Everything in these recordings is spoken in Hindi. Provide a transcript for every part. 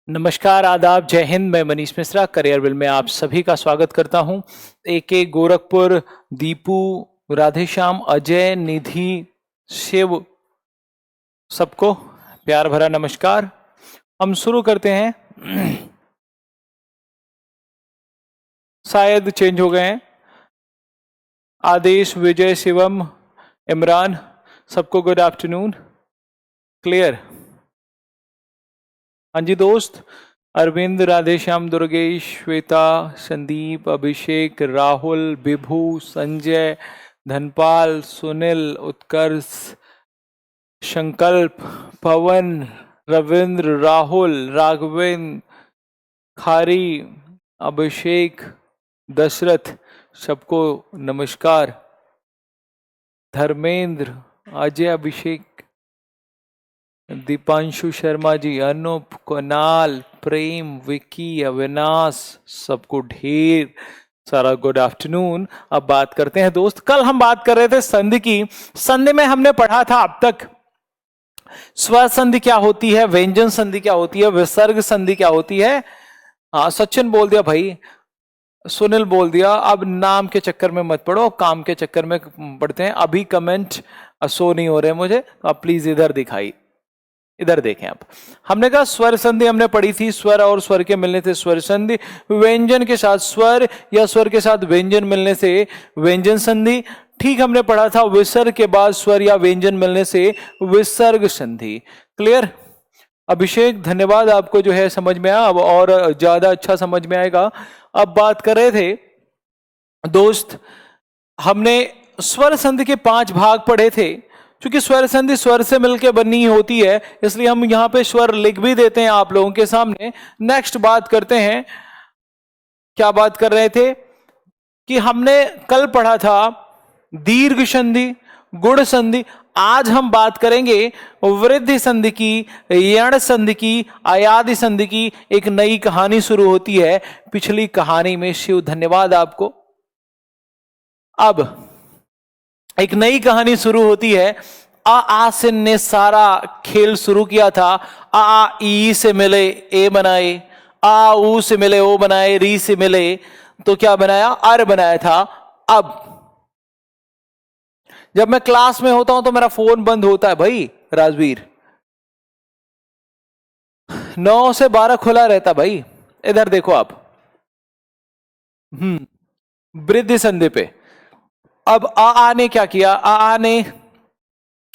नमस्कार, आदाब, जय हिंद। मैं मनीष मिश्रा करियर विल में आप सभी का स्वागत करता हूं। AK गोरखपुर, दीपू, राधेश्याम, अजय, निधि, शिव, सबको प्यार भरा नमस्कार। हम शुरू करते हैं। शायद चेंज हो गए हैं। आदेश, विजय, शिवम, इमरान, सबको गुड आफ्टरनून। क्लियर? हाँ जी दोस्त। अरविंद, राधेश्याम, दुर्गेश, श्वेता, संदीप, अभिषेक, राहुल, विभू, संजय, धनपाल, सुनील, उत्कर्ष, संकल्प, पवन, रविंद्र, राहुल, राघवेंद्र, खारी, अभिषेक, दशरथ, सबको नमस्कार। धर्मेंद्र, अजय, अभिषेक, दीपांशु शर्मा जी, अनूप, कुणाल, प्रेम, विकी, अविनाश, सबको ढेर सारा गुड आफ्टरनून। अब बात करते हैं दोस्त, कल हम बात कर रहे थे संधि की। संधि में हमने पढ़ा था अब तक स्वर संधि क्या होती है, व्यंजन संधि क्या होती है, विसर्ग संधि क्या होती है। हाँ, सचिन बोल दिया भाई, सुनील बोल दिया। अब नाम के चक्कर में मत पड़ो, काम के चक्कर में पढ़ते हैं। अभी कमेंट शो नहीं हो रहे मुझे, आप प्लीज इधर दिखाई, इधर देखें आप। हमने कहा स्वर संधि हमने पढ़ी थी, स्वर और स्वर के मिलने से स्वर संधि, व्यंजन के साथ स्वर या स्वर के साथ व्यंजन मिलने से व्यंजन संधि। ठीक हमने पढ़ा था विसर्ग के बाद स्वर या व्यंजन मिलने से विसर्ग संधि। क्लियर? अभिषेक, धन्यवाद, आपको जो है समझ में आया, अब और ज्यादा अच्छा समझ में आएगा। अब बात कर रहे थे दोस्त, हमने स्वर संधि के 5 भाग पढ़े थे। क्योंकि स्वर संधि स्वर से मिलकर बनी होती है, इसलिए हम यहां पे स्वर लिख भी देते हैं आप लोगों के सामने। नेक्स्ट बात करते हैं, क्या बात कर रहे थे कि हमने कल पढ़ा था दीर्घ संधि, गुण संधि। आज हम बात करेंगे वृद्धि संधि की, यण संधि की, अयादि संधि की। एक नई कहानी शुरू होती है पिछली कहानी में। शिव, धन्यवाद आपको। अब एक नई कहानी शुरू होती है। आ से ने सारा खेल शुरू किया था। आ ई से मिले ए बनाए, आ ऊ से मिले ओ बनाए, री से मिले तो क्या बनाया, अर बनाया था। अब जब मैं क्लास में होता हूं तो मेरा फोन बंद होता है भाई राजवीर, 9 से 12 खुला रहता भाई। इधर देखो आप, वृद्धि संधि पे। अब आ ने क्या किया, आ ने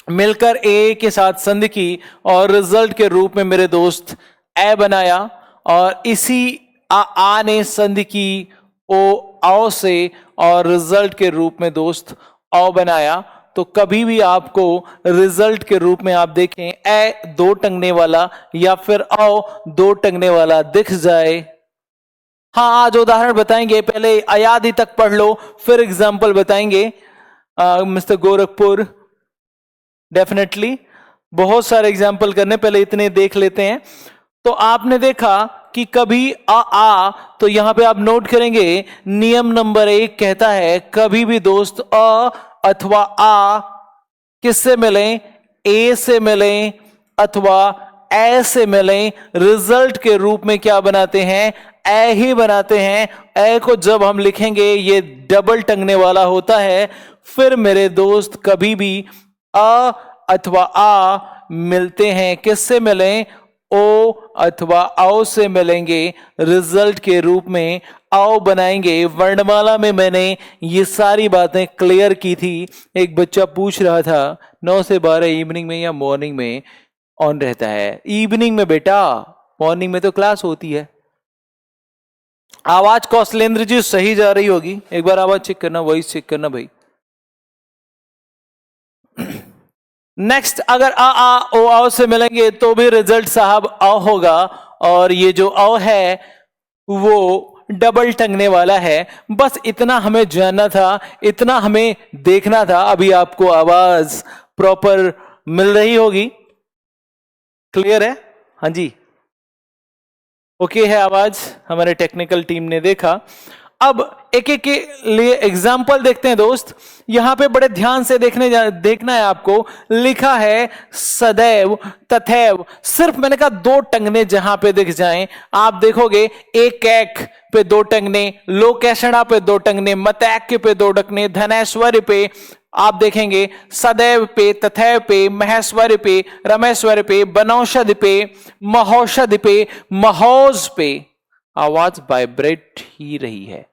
मिलकर ए के साथ संधि की और रिजल्ट के रूप में मेरे दोस्त ए बनाया। और इसी आ ने संधि की ओ आओ से और रिजल्ट के रूप में दोस्त औ बनाया। तो कभी भी आपको रिजल्ट के रूप में आप देखें ए 2 टंगने वाला या फिर औ 2 टंगने वाला दिख जाए। हाँ, आज उदाहरण बताएंगे, पहले अयादि तक पढ़ लो फिर एग्जाम्पल बताएंगे। मिस्टर गोरखपुर, डेफिनेटली बहुत सारे एग्जाम्पल करने, पहले इतने देख लेते हैं। तो आपने देखा कि कभी आ तो यहां पे आप नोट करेंगे नियम नंबर 1 कहता है कभी भी दोस्त अ अथवा आ किससे मिले, ए से मिले अथवा ए से मिले, रिजल्ट के रूप में क्या बनाते हैं, ए ही बनाते हैं। ए को जब हम लिखेंगे ये डबल टंगने वाला होता है। फिर मेरे दोस्त कभी भी अ अथवा आ मिलते हैं, किससे मिले, ओ अथवा औ से मिलेंगे, रिजल्ट के रूप में औ बनाएंगे। वर्णमाला में मैंने ये सारी बातें क्लियर की थी। एक बच्चा पूछ रहा था 9 से 12 इवनिंग में या मॉर्निंग में ऑन रहता है। इवनिंग में बेटा, मॉर्निंग में तो क्लास होती है। आवाज कौशलेंद्र जी सही जा रही होगी, एक बार आवाज चेक करना, वॉइस चेक करना भाई। नेक्स्ट, अगर आ ओ आओ से मिलेंगे तो भी रिजल्ट साहब औ होगा। और ये जो औ है वो डबल टंगने वाला है। बस इतना हमें जानना था, इतना हमें देखना था। अभी आपको आवाज प्रॉपर मिल रही होगी, क्लियर है? हाँ जी, ओके है आवाज, हमारे टेक्निकल टीम ने देखा। अब एक एक के लिए एग्जाम्पल देखते हैं दोस्त। यहां पे बड़े ध्यान से देखना है आपको। लिखा है सदैव तथैव। सिर्फ मैंने कहा दो टंगने जहां पे दिख जाएं, आप देखोगे एक एक पे दो टंगने, लोकेशणा पे दो टंगने, मतैक्य पे दो टंगने, धनैश्वर्य पे आप देखेंगे, सदैव पे, तथैव पे, महेश्वर्य पे, रमेश्वर्य पे, बनौषध पे, महौषध पे, महोज पे। आवाज वाइब्रेट ही रही है,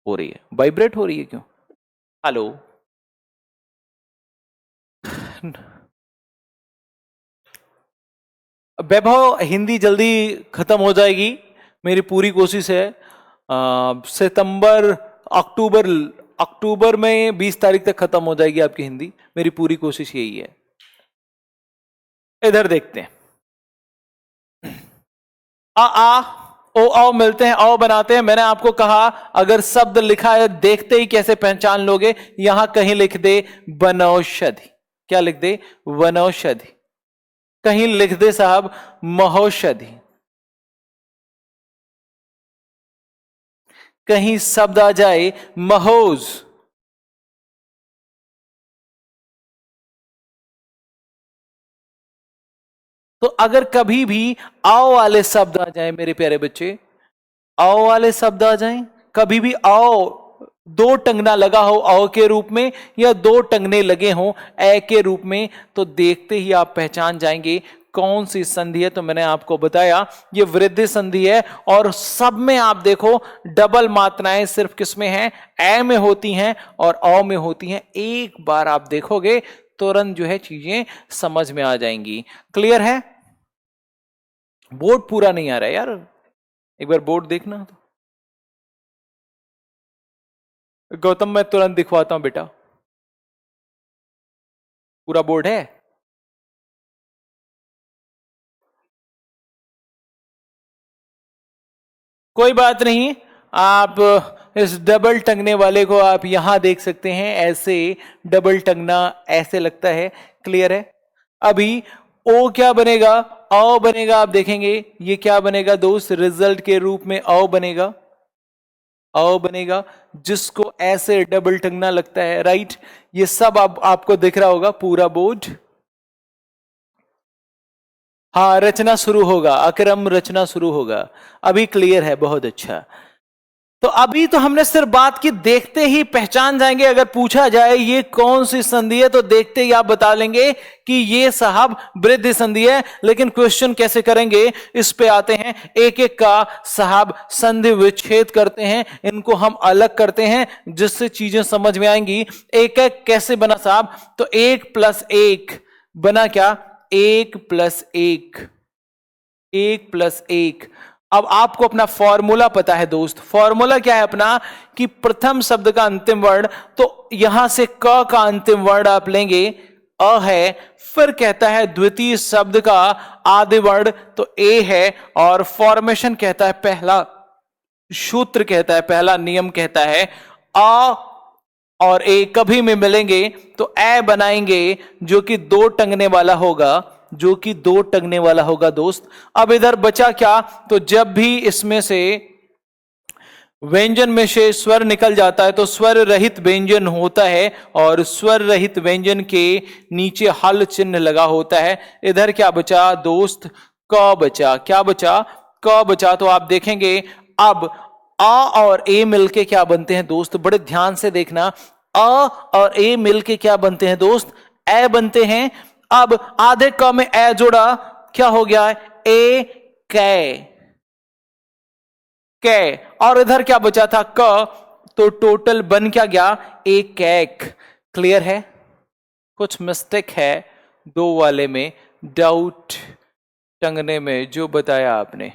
हो रही है, वाइब्रेट हो रही है, क्यों? हेलो। वैभव, हिंदी जल्दी खत्म हो जाएगी, मेरी पूरी कोशिश है। सितंबर अक्टूबर अक्टूबर में 20 तारीख तक खत्म हो जाएगी आपकी हिंदी, मेरी पूरी कोशिश यही है। इधर देखते हैं, आ ओ औ मिलते हैं, औ बनाते हैं। मैंने आपको कहा अगर शब्द लिखा है देखते ही कैसे पहचान लोगे, यहां कहीं लिख दे वनौषधि। क्या लिख दे? वनौषधि। कहीं लिख दे साहब महौषधि। कहीं शब्द आ जाए महोज। तो अगर कभी भी आओ वाले शब्द आ जाए मेरे प्यारे बच्चे, आओ वाले शब्द आ जाएं, कभी भी आओ दो टंगना लगा हो औ के रूप में या दो टंगने लगे हों ए के रूप में, तो देखते ही आप पहचान जाएंगे कौन सी संधि है। तो मैंने आपको बताया ये वृद्धि संधि है, और सब में आप देखो डबल मात्राएं सिर्फ किसमें हैं? ए में होती हैं और औ में होती हैं। एक बार आप देखोगे तुरंत जो है चीजें समझ में आ जाएंगी। क्लियर है? बोर्ड पूरा नहीं आ रहा है यार, एक बार बोर्ड देखना। गौतम मैं तुरंत दिखवाता हूं बेटा, पूरा बोर्ड है। कोई बात नहीं, आप इस डबल टंगने वाले को आप यहां देख सकते हैं, ऐसे डबल टंगना ऐसे लगता है। क्लियर है? अभी ओ क्या बनेगा? औ बनेगा। आप देखेंगे ये क्या बनेगा दोस्त, रिजल्ट के रूप में औ बनेगा। औ बनेगा जिसको ऐसे डबल टंगना लगता है, राइट। ये सब आपको दिख रहा होगा पूरा बोर्ड। हाँ, रचना शुरू होगा, अक्रम रचना शुरू होगा। अभी क्लियर है, बहुत अच्छा। तो अभी तो हमने सिर्फ बात की, देखते ही पहचान जाएंगे। अगर पूछा जाए ये कौन सी संधि है, तो देखते ही आप बता लेंगे कि ये साहब वृद्धि संधि है। लेकिन क्वेश्चन कैसे करेंगे, इस पे आते हैं। एक एक का साहब संधि विच्छेद करते हैं, इनको हम अलग करते हैं, जिससे चीजें समझ में आएंगी। एक एक कैसे बना साहब? तो 1+1 बना क्या? 1+1, 1+1। अब आपको अपना फॉर्मूला पता है दोस्त। फॉर्मूला क्या है अपना? कि प्रथम शब्द का अंतिम वर्ण, तो यहां से क का अंतिम वर्ण आप लेंगे, अ है। फिर कहता है द्वितीय शब्द का आदि वर्ण, तो ए है। और फॉर्मेशन कहता है, पहला सूत्र कहता है, पहला नियम कहता है, अ और ए कभी में मिलेंगे तो ए बनाएंगे, जो कि दो टंगने वाला होगा, जो कि दो टंगने वाला होगा दोस्त। अब इधर बचा क्या? तो जब भी इसमें से व्यंजन में से स्वर निकल जाता है तो स्वर रहित व्यंजन होता है, और स्वर रहित व्यंजन के नीचे हल चिन्ह लगा होता है। इधर क्या बचा दोस्त? क बचा। क्या बचा? क बचा। तो आप देखेंगे अब आ और ए मिलके क्या बनते हैं दोस्त? बड़े ध्यान से देखना। अ और ए मिलके क्या बनते हैं दोस्त? ए बनते हैं। अब आधे क में ए जोड़ा, क्या हो गया? ए कै, कै। और इधर क्या बचा था? क। तो टोटल बन क्या गया? एक कैक। क्लियर है? कुछ मिस्टेक है दो वाले में, डाउट टंगने में जो बताया आपने।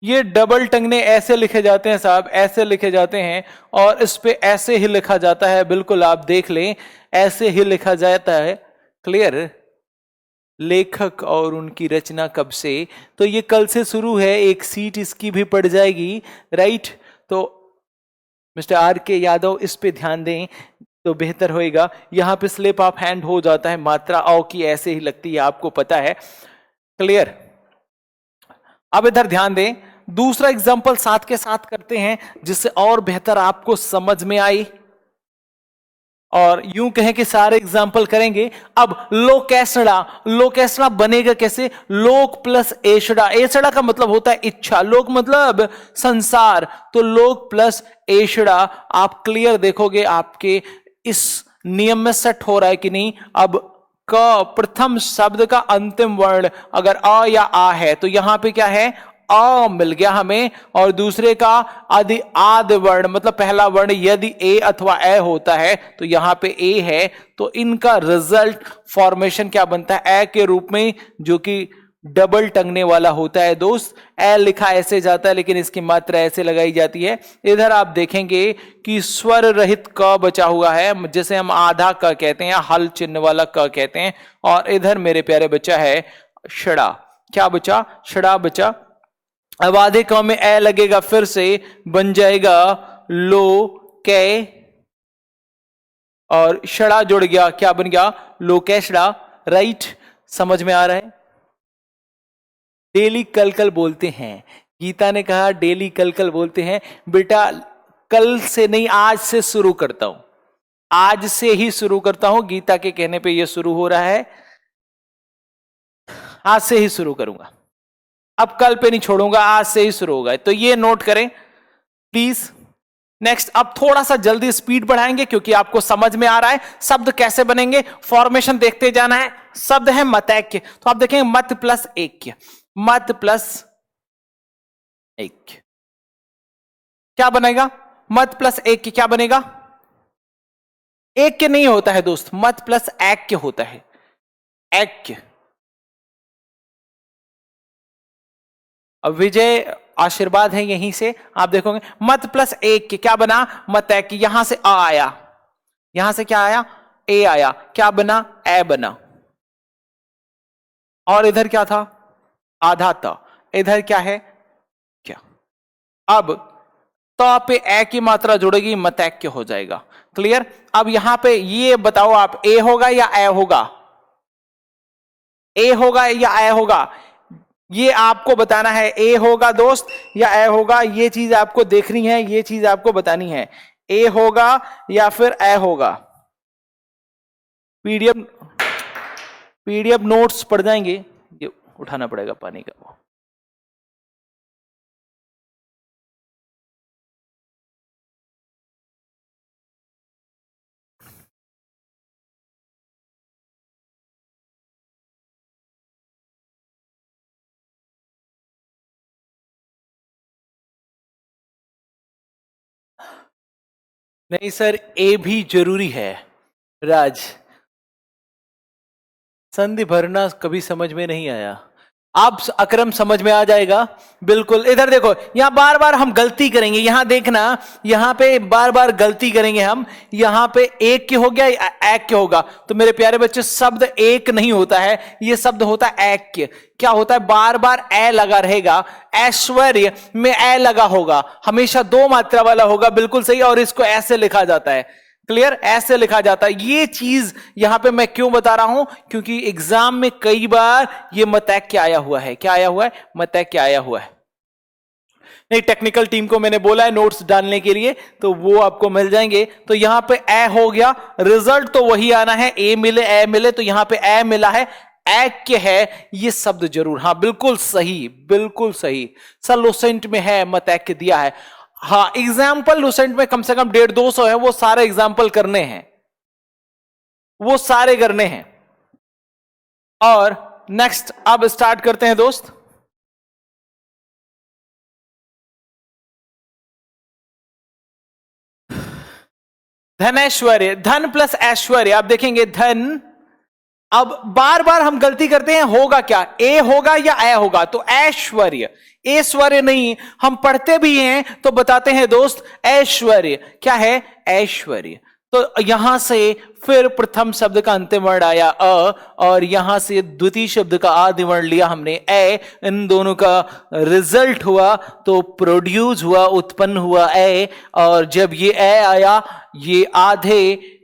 ये डबल टंगने ऐसे लिखे जाते हैं साहब, ऐसे लिखे जाते हैं, और इस पे ऐसे ही लिखा जाता है। बिल्कुल आप देख लें, ऐसे ही लिखा जाता है। क्लियर? लेखक और उनकी रचना कब से? तो ये कल से शुरू है, एक सीट इसकी भी पड़ जाएगी, राइट। तो मिस्टर आर के यादव इस पे ध्यान दें तो बेहतर होएगा। यहां पे स्लिप ऑफ हैंड हो जाता है, मात्रा औ की ऐसे ही लगती है, आपको पता है। क्लियर? अब इधर ध्यान दें, दूसरा एग्जाम्पल साथ के साथ करते हैं जिससे और बेहतर आपको समझ में आई, और यूं कहें कि सारे एग्जाम्पल करेंगे। अब लोकेशड़ा, लोकेशड़ा बनेगा कैसे? लोक प्लस एषड़ा, एषड़ा का मतलब होता है इच्छा, लोक मतलब संसार, तो लोक प्लस एषड़ा। आप क्लियर देखोगे आपके इस नियम में सेट हो रहा है कि नहीं। अब क प्रथम शब्द का अंतिम वर्ण अगर अ या आ है तो यहां पे क्या है? अ मिल गया हमें, और दूसरे का आदि वर्ण मतलब पहला वर्ण यदि ए अथवा ए होता है तो यहां पे ए है, तो इनका रिजल्ट फॉर्मेशन क्या बनता है? ए के रूप में, जो कि डबल टंगने वाला होता है दोस्त। ए लिखा ऐसे जाता है लेकिन इसकी मात्रा ऐसे लगाई जाती है। इधर आप देखेंगे कि स्वर रहित क बचा हुआ है, जिसे हम आधा क कहते हैं, हल चिन्ह वाला क कहते हैं, और इधर मेरे प्यारे बच्चा है शड़ा। क्या बचा? शड़ा बचा। अब आधे क में ए लगेगा, फिर से बन जाएगा लो कै, और शड़ा जुड़ गया, क्या बन गया? लोकेशड़ा। राइट, समझ में आ रहा है? डेली कल कल बोलते हैं, गीता ने कहा डेली कल कल बोलते हैं। बेटा कल से नहीं, आज से शुरू करता हूं, आज से ही शुरू करता हूं। गीता के कहने पे यह शुरू हो रहा है, आज से ही शुरू करूंगा, अब कल पे नहीं छोड़ूंगा, आज से ही शुरू होगा। तो ये नोट करें प्लीज। नेक्स्ट, अब थोड़ा सा जल्दी स्पीड बढ़ाएंगे क्योंकि आपको समझ में आ रहा है शब्द कैसे बनेंगे। फॉर्मेशन देखते जाना है। शब्द है मतैक्य, तो आप देखेंगे मत प्लस ऐक्य, मत प्लस ऐक्य क्या बनेगा? मत प्लस ऐक्य क्या बनेगा? ऐक्य नहीं होता है दोस्त, मत प्लस ऐक्य होता है, ऐक्य। अब विजय आशीर्वाद है यहीं से, आप देखोगे मत प्लस ऐक्य क्या बना? मतैक्य। यहां से आ आया, यहां से क्या आया? ए आया, क्या बना? ए बना। और इधर क्या था? आधा त, इधर क्या है? क्या? अब त पे ए की मात्रा जुड़ेगी, मतैक्य हो जाएगा। क्लियर? अब यहां पे ये बताओ आप, ए होगा या ए होगा? ए होगा या ए होगा? ये आपको बताना है, ए होगा दोस्त या ए होगा, ये चीज आपको देखनी है, ये चीज आपको बतानी है, ए होगा या फिर ए होगा। पीडीएफ नोट्स पढ़ जाएंगे, ये उठाना पड़ेगा पानी का वो। नहीं सर, ए भी जरूरी है राज, संधि भरना कभी समझ में नहीं आया। आप अक्रम समझ में आ जाएगा बिल्कुल। इधर देखो, यहां बार बार हम गलती करेंगे, यहां देखना, यहां पे बार बार गलती करेंगे हम। यहां पे एक के हो गया, एक के होगा, तो मेरे प्यारे बच्चे शब्द एक नहीं होता है, यह शब्द होता है एक के। क्या होता है? बार बार ए लगा रहेगा, ऐश्वर्य में ए लगा होगा, हमेशा दो मात्रा वाला होगा, बिल्कुल सही, और इसको ऐसे लिखा जाता है। क्लियर? ऐसे लिखा जाता है। ये चीज यहां पे मैं क्यों बता रहा हूं? क्योंकि एग्जाम में कई बार ये मतैक्य आया हुआ है। क्या आया हुआ है? मतैक्य आया हुआ है। नहीं, टेक्निकल टीम को मैंने बोला है नोट्स डालने के लिए, तो वो आपको मिल जाएंगे। तो यहां पे ए हो गया, रिजल्ट तो वही आना है, ए मिले ए मिले, तो यहां पे ए मिला है, ऐक्य है ये शब्द जरूर। हाँ बिल्कुल सही, बिल्कुल सही सर, लुसेंट में है मतैक्य दिया है। हाँ, एग्जाम्पल लुसेंट में कम से कम 150-200 है, वो सारे एग्जाम्पल करने हैं, वो सारे करने हैं। और नेक्स्ट अब स्टार्ट करते हैं दोस्त। धनैश्वर्य, धन प्लस ऐश्वर्य, आप देखेंगे धन। अब बार बार हम गलती करते हैं, होगा क्या? ए होगा या ए होगा? तो ऐश्वर्य, ऐश्वर्य नहीं, हम पढ़ते भी हैं तो बताते हैं दोस्त ऐश्वर्य। क्या है? ऐश्वर्य। तो यहां से फिर प्रथम शब्द का अंतिम वर्ण आया अ, और यहां से द्वितीय शब्द का आदि वर्ण लिया हमने ए, इन दोनों का रिजल्ट हुआ तो प्रोड्यूस हुआ, उत्पन्न हुआ ए। और जब ये ए आया, ये आधे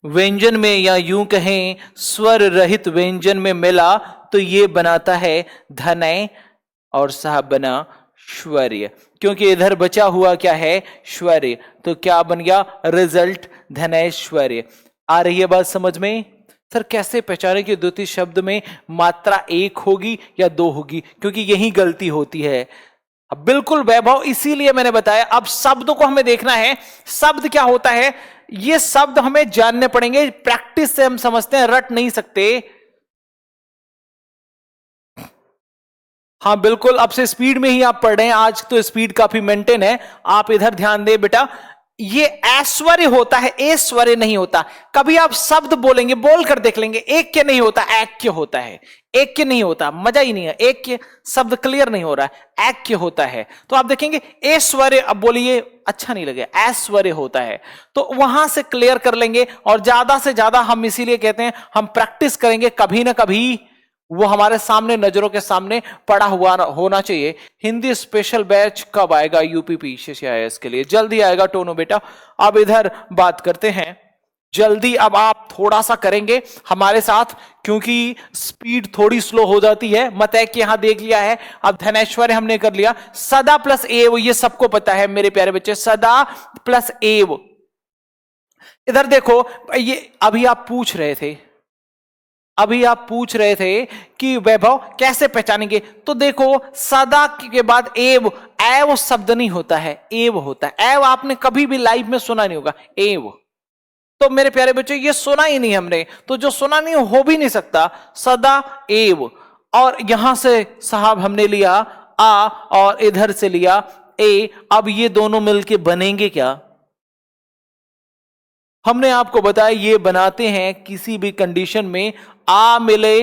व्यंजन में या यूं कहें स्वर रहित व्यंजन में मिला, तो ये बनाता है धनय, और साहब बना श्वर्य, क्योंकि इधर बचा हुआ क्या है, श्वर्य, तो क्या बन गया रिजल्ट धनैश्वर्य। आ रही है बात समझ में? सर कैसे पहचाने कि द्वितीय शब्द में मात्रा एक होगी या दो होगी, क्योंकि यही गलती होती है। अब बिल्कुल वैभव, इसीलिए मैंने बताया अब शब्द को हमें देखना है। शब्द क्या होता है, ये शब्द हमें जानने पड़ेंगे, प्रैक्टिस से हम समझते हैं, रट नहीं सकते। हाँ बिल्कुल, अब से स्पीड में ही आप पढ़ रहे हैं, आज तो स्पीड काफी मेंटेन है। आप इधर ध्यान दें बेटा, ये ऐश्वर्य होता है, ऐश्वर्य नहीं होता। कभी आप शब्द बोलेंगे, बोल कर देख लेंगे, एक के नहीं होता, ऐक्य होता है। एक के नहीं होता, मजा ही नहीं है, एक के शब्द क्लियर नहीं हो रहा है, ऐक्य होता है। तो आप देखेंगे ऐश्वर्य, अब बोलिए अच्छा नहीं लगे, ऐश्वर्य होता है, तो वहां से क्लियर कर लेंगे। और ज्यादा से ज्यादा हम इसीलिए कहते हैं हम प्रैक्टिस करेंगे, कभी ना कभी वो हमारे सामने, नजरों के सामने पड़ा हुआ होना चाहिए। हिंदी स्पेशल बैच कब आएगा यूपीपी CCIS के लिए? जल्दी आएगा टोनो बेटा। अब इधर बात करते हैं जल्दी, अब आप थोड़ा सा करेंगे हमारे साथ, क्योंकि स्पीड थोड़ी स्लो हो जाती है। मतैक यहां देख लिया है, अब धनैश्वर्य हमने कर लिया। सदा प्लस एव, ये सबको पता है मेरे प्यारे बच्चे, सदा प्लस एव। इधर देखो, ये अभी आप पूछ रहे थे कि वैभव कैसे पहचानेंगे, तो देखो सदा के बाद एव शब्द नहीं होता है, एव होता है। एव आपने कभी भी लाइव में सुना नहीं होगा, एव। तो मेरे प्यारे बच्चों ये सुना ही नहीं हमने, तो जो सुना नहीं हो भी नहीं सकता, सदा एव। और यहां से साहब हमने लिया आ और इधर से लिया ए। अब ये दोनों मिलके बनेंगे क्या? हमने आपको बताया ये बनाते हैं किसी भी कंडीशन में, आ मिले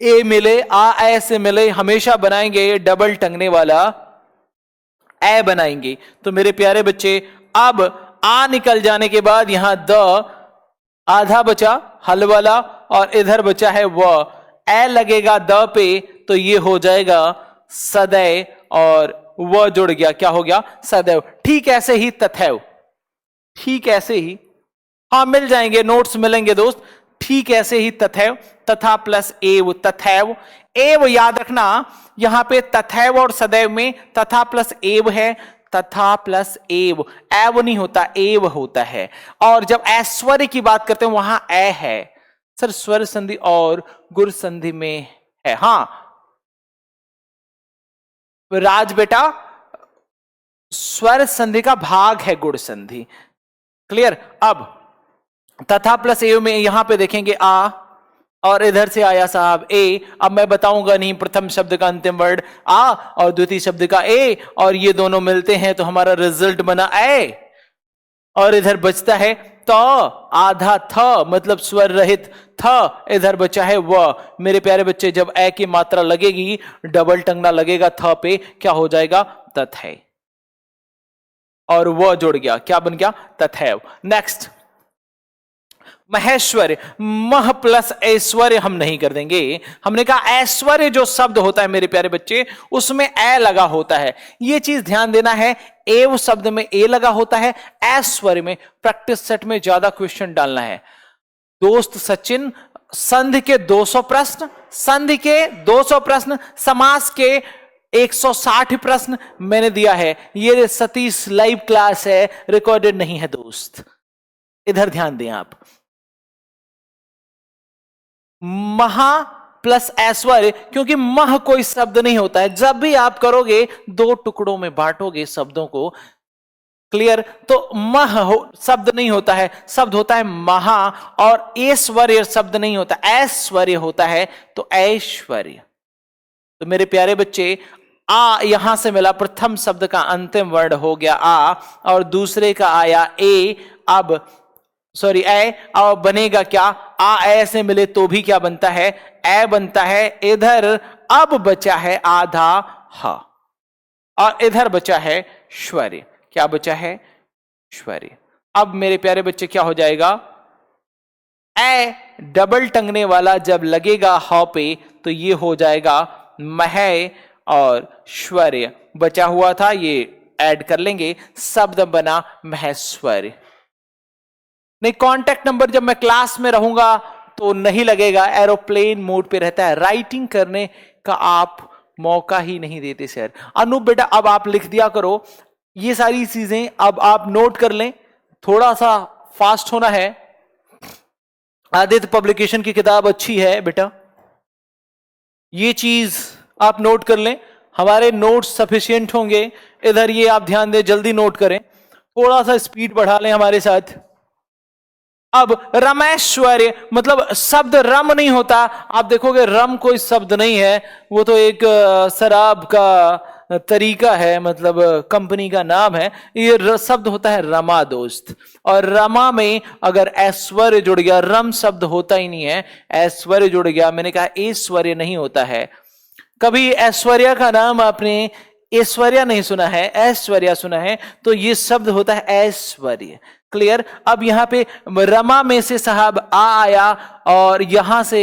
ए मिले, आ ऐसे मिले, हमेशा बनाएंगे डबल टंगने वाला ए बनाएंगे। तो मेरे प्यारे बच्चे अब आ निकल जाने के बाद यहां द आधा बचा हल वाला, और इधर बचा है व, ए लगेगा द पे, तो ये हो जाएगा सदैव, और व जुड़ गया, क्या हो गया, सदैव। ठीक ऐसे ही तथैव, ठीक ऐसे ही, हाँ मिल जाएंगे, नोट्स मिलेंगे दोस्त। ठीक ऐसे ही तथैव, तथा प्लस एव, तथैव एव, याद रखना यहां पे तथैव और सदैव में तथा प्लस एव है, तथा प्लस एव, एव नहीं होता, एव होता है। और जब ऐश्वर्य की बात करते हैं वहां ए है। सर स्वर संधि और गुर संधि में है, हाँ राज बेटा, स्वर संधि का भाग है गुण संधि, क्लियर। अब तथा प्लस एव में यहां पे देखेंगे आ, और इधर से आया साहब ए। अब मैं बताऊंगा नहीं, प्रथम शब्द का अंतिम वर्ड आ और द्वितीय शब्द का ए, और ये दोनों मिलते हैं तो हमारा रिजल्ट बना ए। और इधर बचता है त, आधा थ मतलब स्वर रहित थ, इधर बचा है व। मेरे प्यारे बच्चे जब ए की मात्रा लगेगी, डबल टंगना लगेगा थ पे, क्या हो जाएगा, तथै, और वो जुड़ गया, क्या बन गया, तथैव। नेक्स्ट महेश्वर्य, मह प्लस ऐश्वर्य हम नहीं कर देंगे। हमने कहा ऐश्वर्य जो शब्द होता है मेरे प्यारे बच्चे, उसमें ए लगा होता है, ये चीज ध्यान देना है। एव शब्द में ए लगा होता है, ऐश्वर्य में। प्रैक्टिस सेट में ज्यादा क्वेश्चन डालना है दोस्त सचिन। संधि के 200 प्रश्न, संधि के 200 प्रश्न, समास के 160 प्रश्न मैंने दिया है। ये सतीश लाइव क्लास है, रिकॉर्डेड नहीं है दोस्त, इधर ध्यान दें आप। महा प्लस ऐश्वर्य, क्योंकि मह कोई शब्द नहीं होता है। जब भी आप करोगे दो टुकड़ों में बांटोगे शब्दों को, क्लियर, तो मह शब्द नहीं होता है, शब्द होता है महा। और ऐश्वर्य शब्द नहीं होता, ऐश्वर्य होता है, तो ऐश्वर्य। तो मेरे प्यारे बच्चे आ यहां से मिला, प्रथम शब्द का अंतिम वर्ण हो गया आ, और दूसरे का आया ए। अब सॉरी ए, और बनेगा क्या, आ ए से मिले तो भी क्या बनता है, ए बनता है। इधर अब बचा है आधा ह, और इधर बचा है श्वर्य, क्या बचा है, श्वर्य। अब मेरे प्यारे बच्चे क्या हो जाएगा, ए डबल टंगने वाला जब लगेगा ह पे, तो ये हो जाएगा मह, और श्वर्य बचा हुआ था ये ऐड कर लेंगे, शब्द बना महेश्वर्य। नहीं, कांटेक्ट नंबर जब मैं क्लास में रहूंगा तो नहीं लगेगा, एरोप्लेन मोड पे रहता है। राइटिंग करने का आप मौका ही नहीं देते सर। अनूप बेटा अब आप लिख दिया करो ये सारी चीजें, अब आप नोट कर लें, थोड़ा सा फास्ट होना है। आदित्य पब्लिकेशन की किताब अच्छी है बेटा, ये चीज आप नोट कर लें, हमारे नोट्स सफिशिएंट होंगे। इधर ये आप ध्यान दें, जल्दी नोट करें, थोड़ा सा स्पीड बढ़ा लें हमारे साथ। अब रमेश्वर्य मतलब शब्द रम नहीं होता, आप देखोगे रम कोई शब्द नहीं है, वो तो एक शराब का तरीका है, मतलब कंपनी का नाम है। ये शब्द होता है रमा दोस्त, और रमा में अगर ऐश्वर्य जुड़ गया, रम शब्द होता ही नहीं है, ऐश्वर्य जुड़ गया, मैंने कहा ऐश्वर्य नहीं होता है। कभी ऐश्वर्या का नाम आपने ऐश्वर्या नहीं सुना है, ऐश्वर्या सुना है, तो ये शब्द होता है ऐश्वर्य। क्लियर। अब यहां पे रमा में से साहब आ आया और यहां से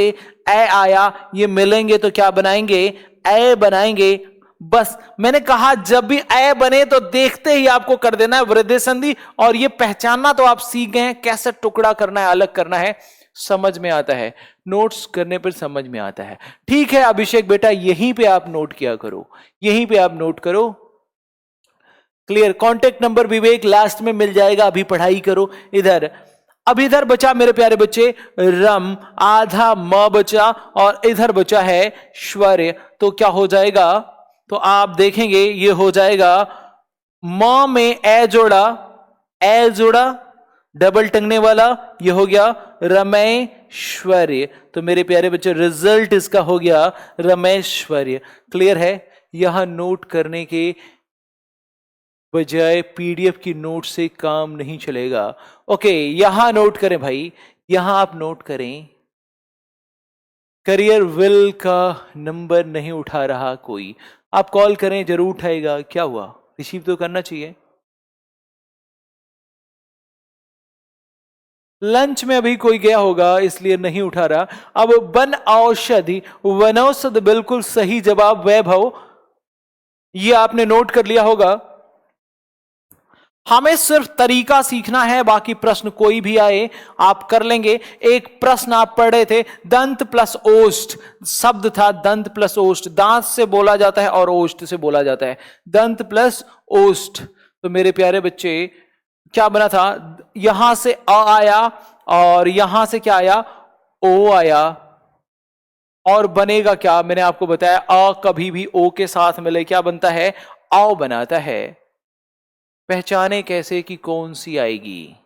ए आया, ये मिलेंगे तो क्या बनाएंगे, ए बनाएंगे। बस मैंने कहा जब भी ए बने तो देखते ही आपको कर देना है वृद्धि संधि, और ये पहचानना तो आप सीख गए हैं, कैसे टुकड़ा करना है, अलग करना है, समझ में आता है, नोट्स करने पर समझ में आता है। ठीक है अभिषेक बेटा, यहीं पे आप नोट किया करो, यहीं पे आप नोट करो। क्लियर। कॉन्टेक्ट नंबर विवेक लास्ट में मिल जाएगा, अभी पढ़ाई करो। इधर अब इधर बचा मेरे प्यारे बच्चे रम, आधा म बचा, और इधर बचा है श्वर्य, तो क्या हो जाएगा, तो आप देखेंगे ये हो जाएगा म में ए जोड़ा, ए जोड़ा डबल टंगने वाला, ये हो गया रमेश्वर्य। तो मेरे प्यारे बच्चे रिजल्ट इसका हो गया रमेश्वर्य। क्लियर है। यहां नोट करने के बजाय पीडीएफ की नोट से काम नहीं चलेगा। ओके यहां नोट करें भाई, यहां आप नोट करें, करियर विल का नंबर नहीं उठा रहा कोई, आप कॉल करें जरूर उठाएगा। क्या हुआ, रिसीव तो करना चाहिए। लंच में अभी कोई गया होगा इसलिए नहीं उठा रहा। अब वन औषधि, वनौषध बिल्कुल सही जवाब वैभव, ये आपने नोट कर लिया होगा। हमें सिर्फ तरीका सीखना है, बाकी प्रश्न कोई भी आए आप कर लेंगे। एक प्रश्न आप पढ़ रहे थे, दंत प्लस ओष्ठ शब्द था, दंत प्लस ओष्ठ, दांत से बोला जाता है और ओष्ठ से बोला जाता है, दंत प्लस ओष्ठ। तो मेरे प्यारे बच्चे क्या बना था, यहां से अ आया और यहां से क्या आया, ओ आया, और बनेगा क्या, मैंने आपको बताया अ कभी भी ओ के साथ मिले क्या बनता है, आओ बनाता है। पहचाने कैसे कि कौन सी आएगी,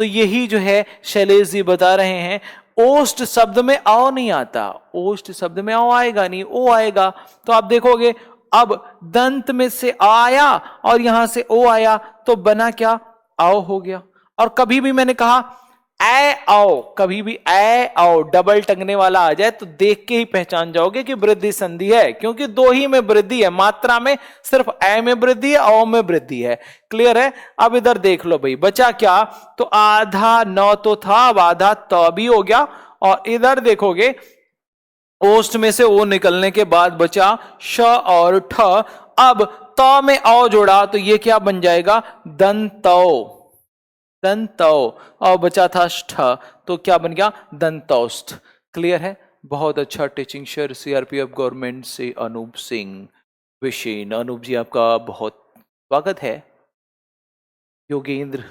तो यही जो है शैलेश जी बता रहे हैं। ओष्ठ शब्द में आओ नहीं आता, ओष्ठ शब्द में आओ आएगा नहीं, ओ आएगा। तो आप देखोगे अब दंत में से आया और यहां से ओ आया, तो बना क्या, आओ हो गया। और कभी भी मैंने कहा ए आओ, कभी भी ए आओ डबल टंगने वाला आ जाए तो देख के ही पहचान जाओगे कि वृद्धि संधि है, क्योंकि दो ही में वृद्धि है, मात्रा में सिर्फ ए में वृद्धि है, औ में वृद्धि है। क्लियर है। अब इधर देख लो भाई बचा क्या, तो आधा न तो था, अब आधा तो भी हो गया, और इधर देखोगे ओष्ठ में से ओ निकलने के बाद बचा श और ठ। अब त में औ जोड़ा तो ये क्या बन जाएगा, दंतौ, दंतौ, और बचा था ष्ठ, तो क्या बन गया, दंतौष्ठ। क्लियर है। बहुत अच्छा टीचिंग सर सीआरपीएफ गवर्नमेंट से अनूप सिंह विशेन। अनूप जी आपका बहुत स्वागत है। योगेंद्र,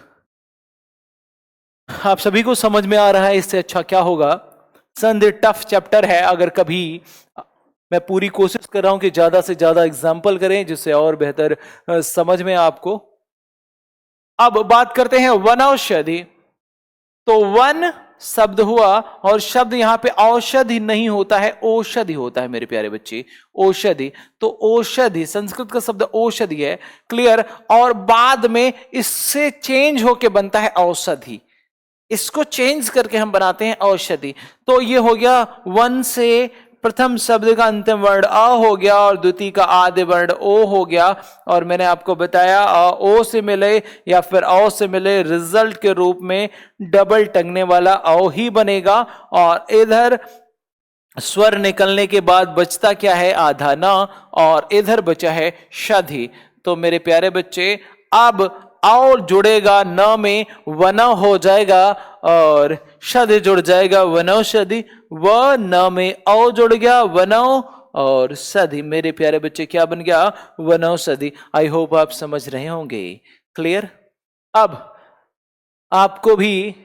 आप सभी को समझ में आ रहा है, इससे अच्छा क्या होगा। संधि टफ चैप्टर है, अगर कभी मैं पूरी कोशिश कर रहा हूं कि ज्यादा से ज्यादा एग्जाम्पल करें जिससे और बेहतर समझ में आपको। अब बात करते हैं वनौषधि। तो वन शब्द हुआ और शब्द यहां पे औषधि नहीं होता है, औषधि होता है मेरे प्यारे बच्चे, औषधि। तो औषधि संस्कृत का शब्द औषधि है। क्लियर। और बाद में इससे चेंज होके बनता है औषधि, इसको चेंज करके हम बनाते हैं औषधि। तो ये हो गया वन से प्रथम शब्द का अंतिम वर्ण अ हो गया और द्वितीय का आदि वर्ण ओ हो गया। और मैंने आपको बताया ओ से मिले या फिर औ से मिले, रिजल्ट के रूप में डबल टंगने वाला औ ही बनेगा। और इधर स्वर निकलने के बाद बचता क्या है, आधा न, और इधर बचा है शधि। तो मेरे प्यारे बच्चे अब और जुड़ेगा न में वन हो जाएगा और शध जुड़ जाएगा वनौषधि, व न में औ जुड़ गया वनौ और सदी। मेरे प्यारे बच्चे क्या बन गया? वनौषधि। आई होप आप समझ रहे होंगे। क्लियर? अब आपको भी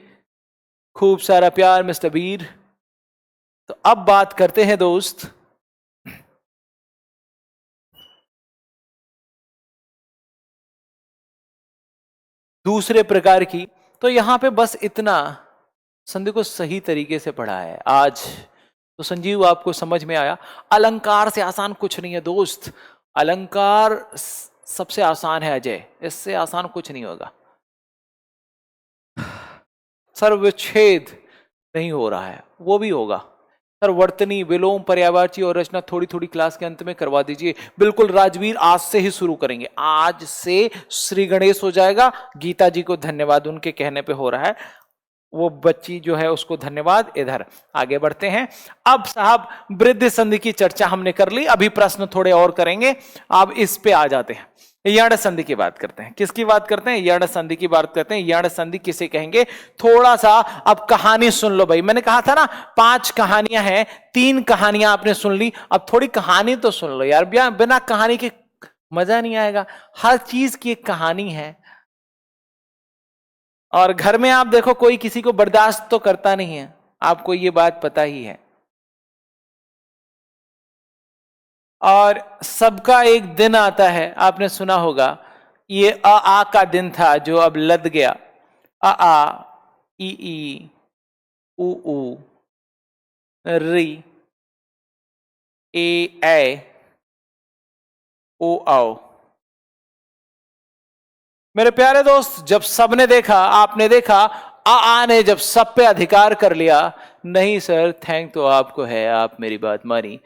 खूब सारा प्यार मिस्टर वीर। तो अब बात करते हैं दोस्त दूसरे प्रकार की। तो यहां पे बस इतना संधि को सही तरीके से पढ़ा है आज। तो संजीव आपको समझ में आया? अलंकार से आसान कुछ नहीं है दोस्त। अलंकार सबसे आसान है अजय, इससे आसान कुछ नहीं होगा। सर्वच्छेद नहीं हो रहा है, वो भी होगा। सर वर्तनी, विलोम, पर्यायवाची और रचना थोड़ी थोड़ी क्लास के अंत में करवा दीजिए। बिल्कुल राजवीर, आज से ही शुरू करेंगे। आज से श्री गणेश हो जाएगा। गीता जी को धन्यवाद, उनके कहने पे हो रहा है। वो बच्ची जो है उसको धन्यवाद। इधर आगे बढ़ते हैं। अब साहब वृद्धि संधि की चर्चा हमने कर ली, अभी प्रश्न थोड़े और करेंगे। अब इस पे आ जाते हैं। यण संधि की बात करते हैं। किसकी बात करते हैं? यण संधि की बात करते हैं। यण संधि किसे कहेंगे? थोड़ा सा अब कहानी सुन लो भाई। मैंने कहा था ना 5 कहानियां हैं, 3 कहानियां आपने सुन ली, अब थोड़ी कहानी तो सुन लो यार। बिना कहानी के मजा नहीं आएगा। हर चीज की एक कहानी है। और घर में आप देखो कोई किसी को बर्दाश्त तो करता नहीं है, आपको ये बात पता ही है। और सबका एक दिन आता है, आपने सुना होगा। ये आ का दिन था जो अब लद गया। आ ई उ ऊ री ए ओ आओ। मेरे प्यारे दोस्त, जब सबने देखा, आपने देखा, आ ने जब सब पे अधिकार कर लिया। नहीं सर, थैंक तो आपको है, आप मेरी बात मानी।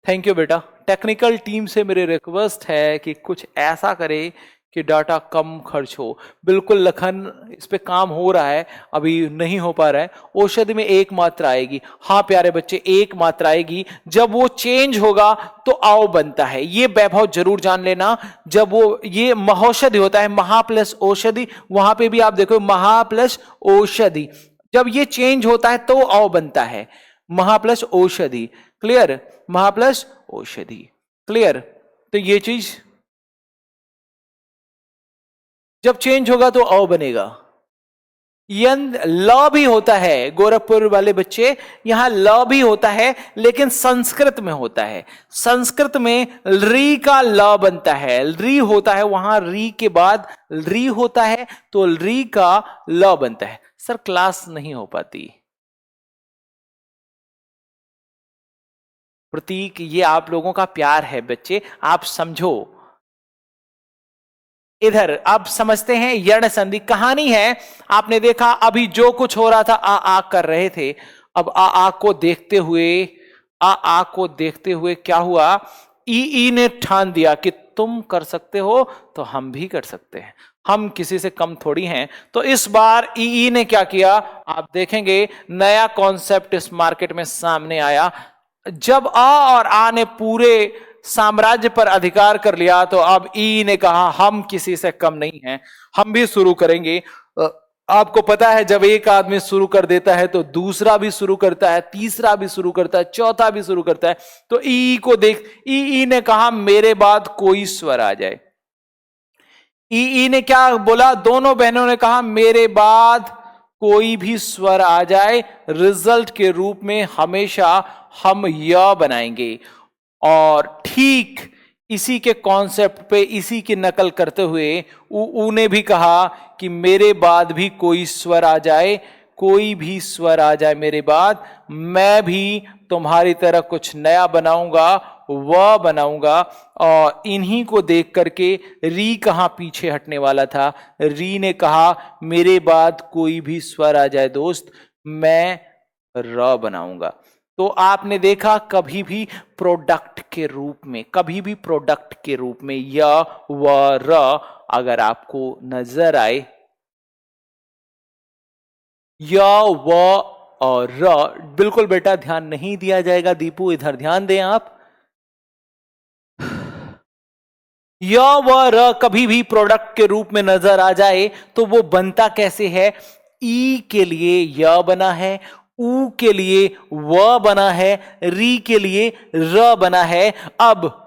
थैंक यू बेटा। टेक्निकल टीम से मेरी रिक्वेस्ट है कि कुछ ऐसा करे कि डाटा कम खर्च हो। बिल्कुल लखन, इस पे काम हो रहा है, अभी नहीं हो पा रहा है। औषधि में एक मात्रा आएगी। हाँ प्यारे बच्चे, एक मात्रा आएगी। जब वो चेंज होगा तो आओ बनता है। ये वैभव जरूर जान लेना। जब वो ये महौषधि होता है, महा प्लस औषधि, वहां पे भी आप देखो महा प्लस औषधि। जब ये चेंज होता है तो आओ बनता है। महा प्लस औषधि। क्लियर? महा प्लस औषधि। क्लियर? तो ये चीज जब चेंज होगा तो अ बनेगा। ल भी होता है गोरखपुर वाले बच्चे, यहां ल भी होता है, लेकिन संस्कृत में होता है। संस्कृत में री का ल बनता है। री होता है, वहां री के बाद री होता है, तो री का ल बनता है। सर क्लास नहीं हो पाती। प्रतीक, ये आप लोगों का प्यार है बच्चे, आप समझो। इधर अब समझते हैं यण संधि। कहानी है, आपने देखा अभी जो कुछ हो रहा था, आ कर रहे थे। अब आ को देखते हुए, आ को देखते हुए क्या हुआ? ई ने ठान दिया कि तुम कर सकते हो तो हम भी कर सकते हैं, हम किसी से कम थोड़ी हैं। तो इस बार ई ने क्या किया, आप देखेंगे नया कॉन्सेप्ट इस मार्केट में सामने आया। जब आ और आ ने पूरे साम्राज्य पर अधिकार कर लिया, तो अब ई ने कहा हम किसी से कम नहीं हैं, हम भी शुरू करेंगे। आपको पता है जब एक आदमी शुरू कर देता है तो दूसरा भी शुरू करता है, तीसरा भी शुरू करता है, चौथा भी शुरू करता है। तो ई को देख, ई ने कहा मेरे बाद कोई स्वर आ जाए। ई ने क्या बोला? दोनों बहनों ने कहा मेरे बाद कोई भी स्वर आ जाए, रिजल्ट के रूप में हमेशा हम य बनाएंगे। और ठीक इसी के कॉन्सेप्ट पे, इसी की नकल करते हुए ऊ ने भी कहा कि मेरे बाद भी कोई स्वर आ जाए, कोई भी स्वर आ जाए मेरे बाद, मैं भी तुम्हारी तरह कुछ नया बनाऊंगा, वह बनाऊंगा। और इन्हीं को देख करके री कहां पीछे हटने वाला था। री ने कहा मेरे बाद कोई भी स्वर आ जाए दोस्त, मैं र बनाऊंगा। तो आपने देखा कभी भी प्रोडक्ट के रूप में, कभी भी प्रोडक्ट के रूप में य व र अगर आपको नजर आए, य व और र, बिल्कुल बेटा ध्यान नहीं दिया जाएगा। दीपू इधर ध्यान दें आप। य व र कभी भी प्रोडक्ट के रूप में नजर आ जाए तो वो बनता कैसे है? ई के लिए य बना है, ऊ के लिए व बना है, री के लिए र बना है। अब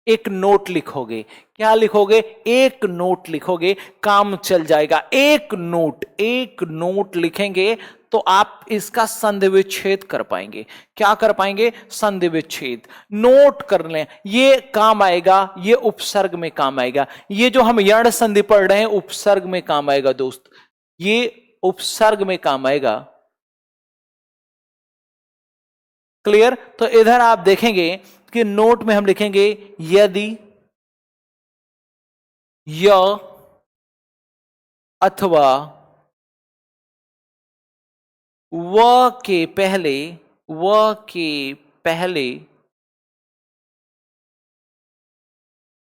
एक नोट लिखोगे। क्या लिखोगे? एक नोट लिखोगे, काम चल जाएगा। एक नोट लिखेंगे तो आप इसका संधि विच्छेद कर पाएंगे। क्या कर पाएंगे? संधि विच्छेद। नोट कर लें, ये काम आएगा, ये उपसर्ग में काम आएगा। ये जो हम यण संधि पढ़ रहे हैं उपसर्ग में काम आएगा दोस्त, ये उपसर्ग में काम आएगा। क्लियर? तो इधर आप देखेंगे कि नोट में हम लिखेंगे यदि य अथवा व के पहले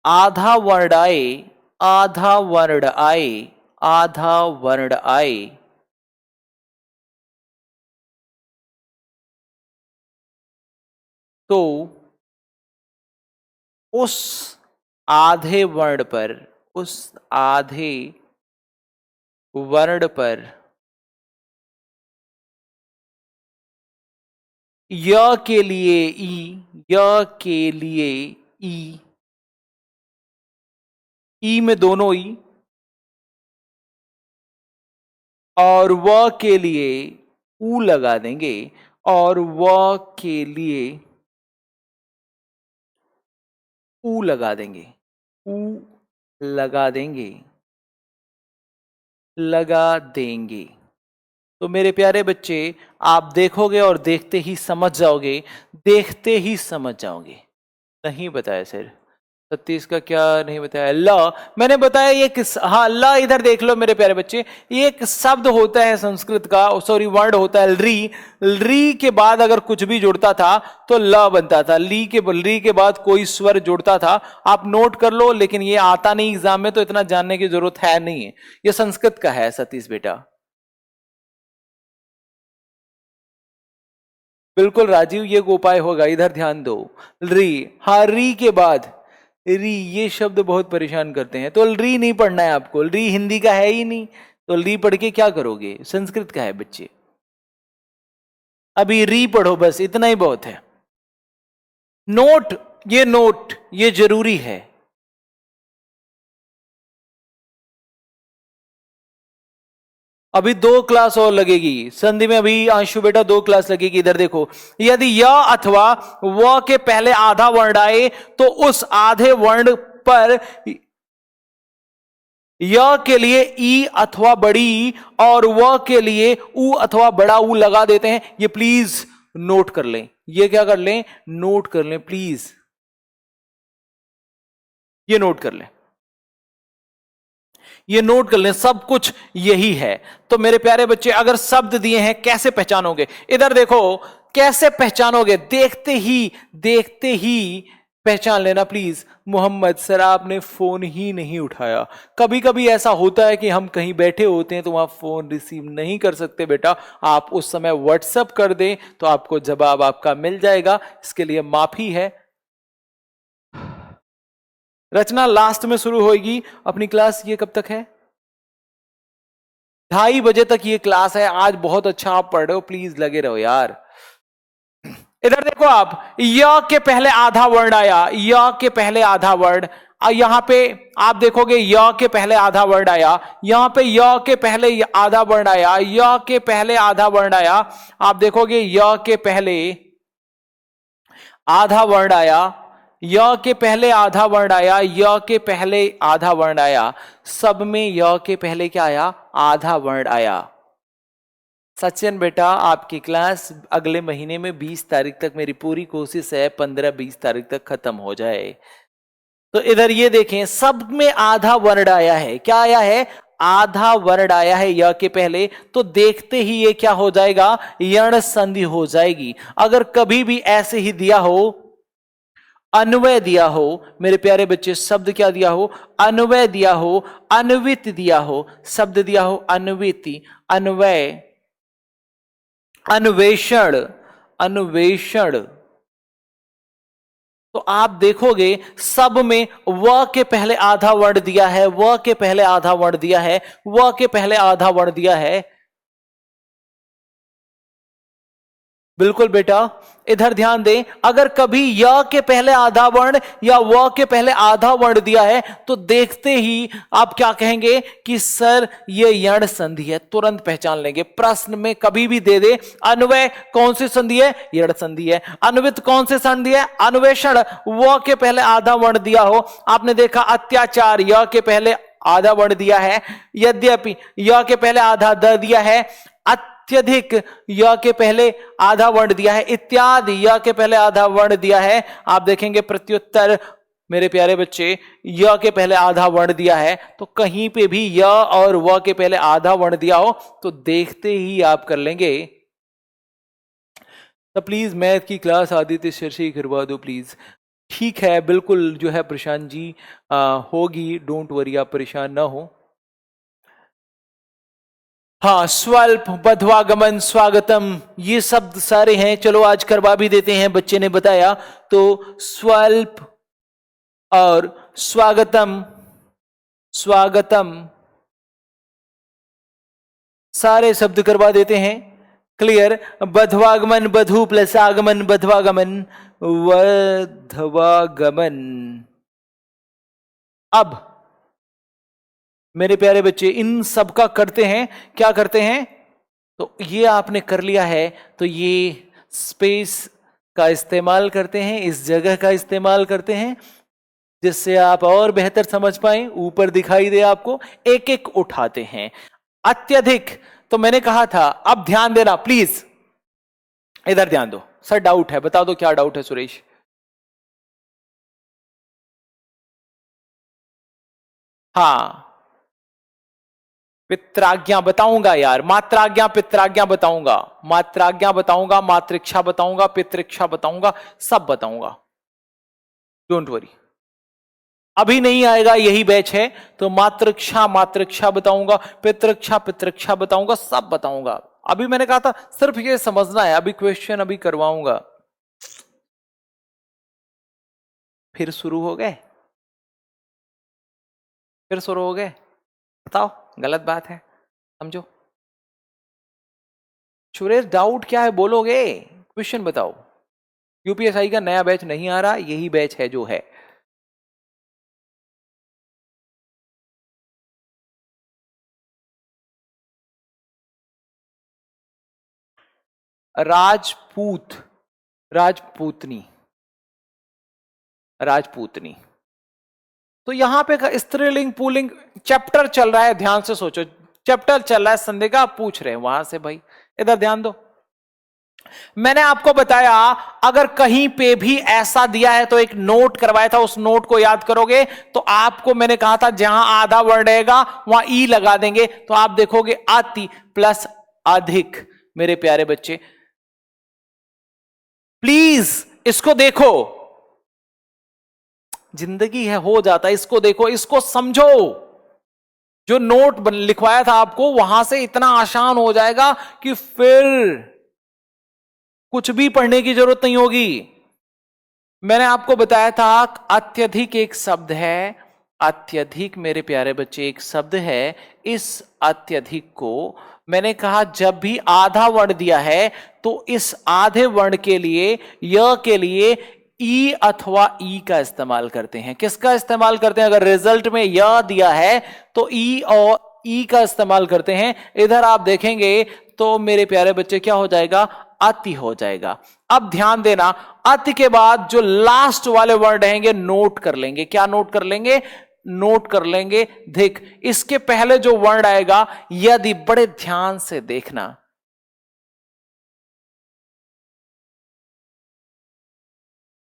आधा वर्ण आए तो उस आधे वर्ण पर य के लिए ई में दोनों ई, और व के लिए ऊ लगा देंगे, और व के लिए ऊ लगा देंगे, लगा देंगे। तो मेरे प्यारे बच्चे, आप देखोगे और देखते ही समझ जाओगे, नहीं बताया सर 36 का क्या नहीं बताया? ल मैंने बताया ये किस, हाँ ल इधर देख लो मेरे प्यारे बच्चे, ये एक शब्द होता है संस्कृत का, सॉरी वर्ड होता है री के बाद अगर कुछ भी जुड़ता था तो ल बनता था। ली के बाद कोई स्वर जुड़ता था। आप नोट कर लो, लेकिन ये आता नहीं एग्जाम में, तो इतना जानने की जरूरत है नहीं है। ये संस्कृत का है सतीश बेटा। बिल्कुल राजीव, ये उपाय होगा, इधर ध्यान दो। री, हाँ री के बाद री, ये शब्द बहुत परेशान करते हैं, तो री नहीं पढ़ना है आपको। री हिंदी का है ही नहीं, तो री पढ़ के क्या करोगे? संस्कृत का है बच्चे। अभी री पढ़ो, बस इतना ही बहुत है। नोट, ये जरूरी है। अभी 2 क्लास और लगेगी संधि में, अभी आंशु बेटा 2 क्लास लगेगी। इधर देखो, यदि य अथवा व के पहले आधा वर्ण आए तो उस आधे वर्ण पर य के लिए ई अथवा बड़ी ई और व के लिए ऊ अथवा बड़ा ऊ लगा देते हैं। ये प्लीज नोट कर लें। ये क्या कर लें? नोट कर लें प्लीज, ये नोट कर लें, ये नोट कर लें, सब कुछ यही है। तो मेरे प्यारे बच्चे, अगर शब्द दिए हैं कैसे पहचानोगे? इधर देखो, कैसे पहचानोगे? देखते ही पहचान लेना प्लीज। मोहम्मद सर आपने फोन ही नहीं उठाया। कभी कभी ऐसा होता है कि हम कहीं बैठे होते हैं तो वहां फोन रिसीव नहीं कर सकते बेटा, आप उस समय व्हाट्सएप कर दें तो आपको जवाब आपका मिल जाएगा। इसके लिए माफी है। रचना लास्ट में शुरू होगी अपनी क्लास। ये कब तक है? 2:30 बजे तक ये क्लास है। आज बहुत अच्छा आप पढ़ रहे हो, प्लीज लगे रहो यार। इधर देखो आप, य के पहले आधा वर्ण आया, य के पहले आधा वर्ण, यहां पे आप देखोगे य के पहले आधा वर्ण आया, यहां पे य के पहले आधा वर्ण आया, य के पहले आधा वर्ण आया। आप देखोगे य के पहले आधा वर्ण आया, य के पहले आधा वर्ण आया, य के पहले आधा वर्ण आया। सब में य के पहले क्या आया? आधा वर्ण आया। सचिन बेटा, आपकी क्लास अगले महीने में 20 तारीख तक, मेरी पूरी कोशिश है 15-20 तारीख तक खत्म हो जाए। तो इधर ये देखें, सब में आधा वर्ण आया है। क्या आया है? आधा वर्ण आया है य के पहले। तो देखते ही ये क्या हो जाएगा? यण संधि हो जाएगी। अगर कभी भी ऐसे ही दिया हो, अन्वय दिया हो मेरे प्यारे बच्चे, शब्द क्या दिया हो? अन्वय दिया हो, अन्वित दिया हो, शब्द दिया हो अन्विति, अन्वय, अन्वेषण, तो आप देखोगे सब में व के पहले आधा वर्ण दिया है, व के पहले आधा वर्ण दिया है, व के पहले आधा वर्ण दिया है। बिल्कुल बेटा, इधर ध्यान दें, अगर कभी य के पहले आधा वर्ण या व के पहले आधा वर्ण दिया है तो देखते ही आप क्या कहेंगे कि सर ये यण संधि है, तुरंत पहचान लेंगे। प्रश्न में कभी भी दे दे अन्वय कौन सी संधि है, यण संधि है। अन्वित कौन सी संधि है, अन्वेषण। व के पहले आधा वर्ण दिया हो, आपने देखा अत्याचार य के पहले आधा वर्ण दिया है, यद्यपि य के पहले आधा द दिया है, अत्यधिक य के पहले आधा वर्ण दिया है, इत्यादि य के पहले आधा वर्ण दिया है। आप देखेंगे प्रत्युत्तर मेरे प्यारे बच्चे य के पहले आधा वर्ण दिया है, तो कहीं पे भी य और व के पहले आधा वर्ण दिया हो तो देखते ही आप कर लेंगे। तो प्लीज मैथ की क्लास आदित्य सर से ही करवा दो प्लीज। ठीक है, बिल्कुल जो है प्रशांत जी होगी, डोंट वरी, आप परेशान ना हो। हाँ, स्वल्प, बध्वागमन, स्वागतम, ये शब्द सारे हैं। चलो आज करवा भी देते हैं, बच्चे ने बताया। तो स्वल्प और स्वागतम, स्वागतम सारे शब्द करवा देते हैं। क्लियर? बध्वागमन, बधु प्लस आगमन, बध्वागमन, वध्वागमन। अब मेरे प्यारे बच्चे इन सब का करते हैं, क्या करते हैं? तो ये आपने कर लिया है, तो ये स्पेस का इस्तेमाल करते हैं, इस जगह का इस्तेमाल करते हैं जिससे आप और बेहतर समझ पाए, ऊपर दिखाई दे आपको। एक एक उठाते हैं। अत्यधिक, तो मैंने कहा था, अब ध्यान देना प्लीज, इधर ध्यान दो। सर डाउट है, बता दो क्या डाउट है सुरेश? हाँ, पित्राज्ञा बताऊंगा यार, मात्राज्ञा पित्राज्ञा बताऊंगा, मात्राज्ञा बताऊंगा, मातृक्षा बताऊंगा, पितृक्षा बताऊंगा, सब बताऊंगा, डोंट वरी। अभी नहीं आएगा, यही बैच है, तो मातृक्षा मातृक्षा बताऊंगा, पितृक्षा पितृक्षा बताऊंगा, सब बताऊंगा। अभी मैंने कहा था सिर्फ ये समझना है, अभी क्वेश्चन अभी करवाऊंगा। फिर शुरू हो गए, फिर शुरू हो गए, बताओ गलत बात है, समझो। सुरेश डाउट क्या है बोलोगे? क्वेश्चन बताओ। यूपीएसआई का नया बैच नहीं आ रहा, यही बैच है जो है। राजपूत, राजपूतनी, राजपूतनी। तो यहां पे स्त्रीलिंग पुल्लिंग चैप्टर चल रहा है, ध्यान से सोचो, चैप्टर चल रहा है संधि का, आप पूछ रहे हैं वहां से भाई, इधर ध्यान दो। मैंने आपको बताया अगर कहीं पे भी ऐसा दिया है तो एक नोट करवाया था, उस नोट को याद करोगे तो आपको मैंने कहा था जहां आधा वर्ण रहेगा वहां ई लगा देंगे, तो आप देखोगे अति प्लस अधिक। मेरे प्यारे बच्चे प्लीज इसको देखो, जिंदगी है हो जाता है, इसको देखो, इसको समझो। जो नोट लिखवाया था आपको वहां से इतना आसान हो जाएगा कि फिर कुछ भी पढ़ने की जरूरत नहीं होगी। मैंने आपको बताया था अत्यधिक एक शब्द है, अत्यधिक मेरे प्यारे बच्चे एक शब्द है। इस अत्यधिक को मैंने कहा जब भी आधा वर्ण दिया है तो इस आधे वर्ण के लिए य के लिए ई अथवा ई का इस्तेमाल करते हैं। किसका इस्तेमाल करते हैं? अगर रिजल्ट में य दिया है तो ई और ई का इस्तेमाल करते हैं। इधर आप देखेंगे तो मेरे प्यारे बच्चे क्या हो जाएगा? अति हो जाएगा। अब ध्यान देना, अति के बाद जो लास्ट वाले वर्ड रहेंगे नोट कर लेंगे। क्या नोट कर लेंगे? नोट कर लेंगे। देख, इसके पहले जो वर्ड आएगा, यदि, बड़े ध्यान से देखना,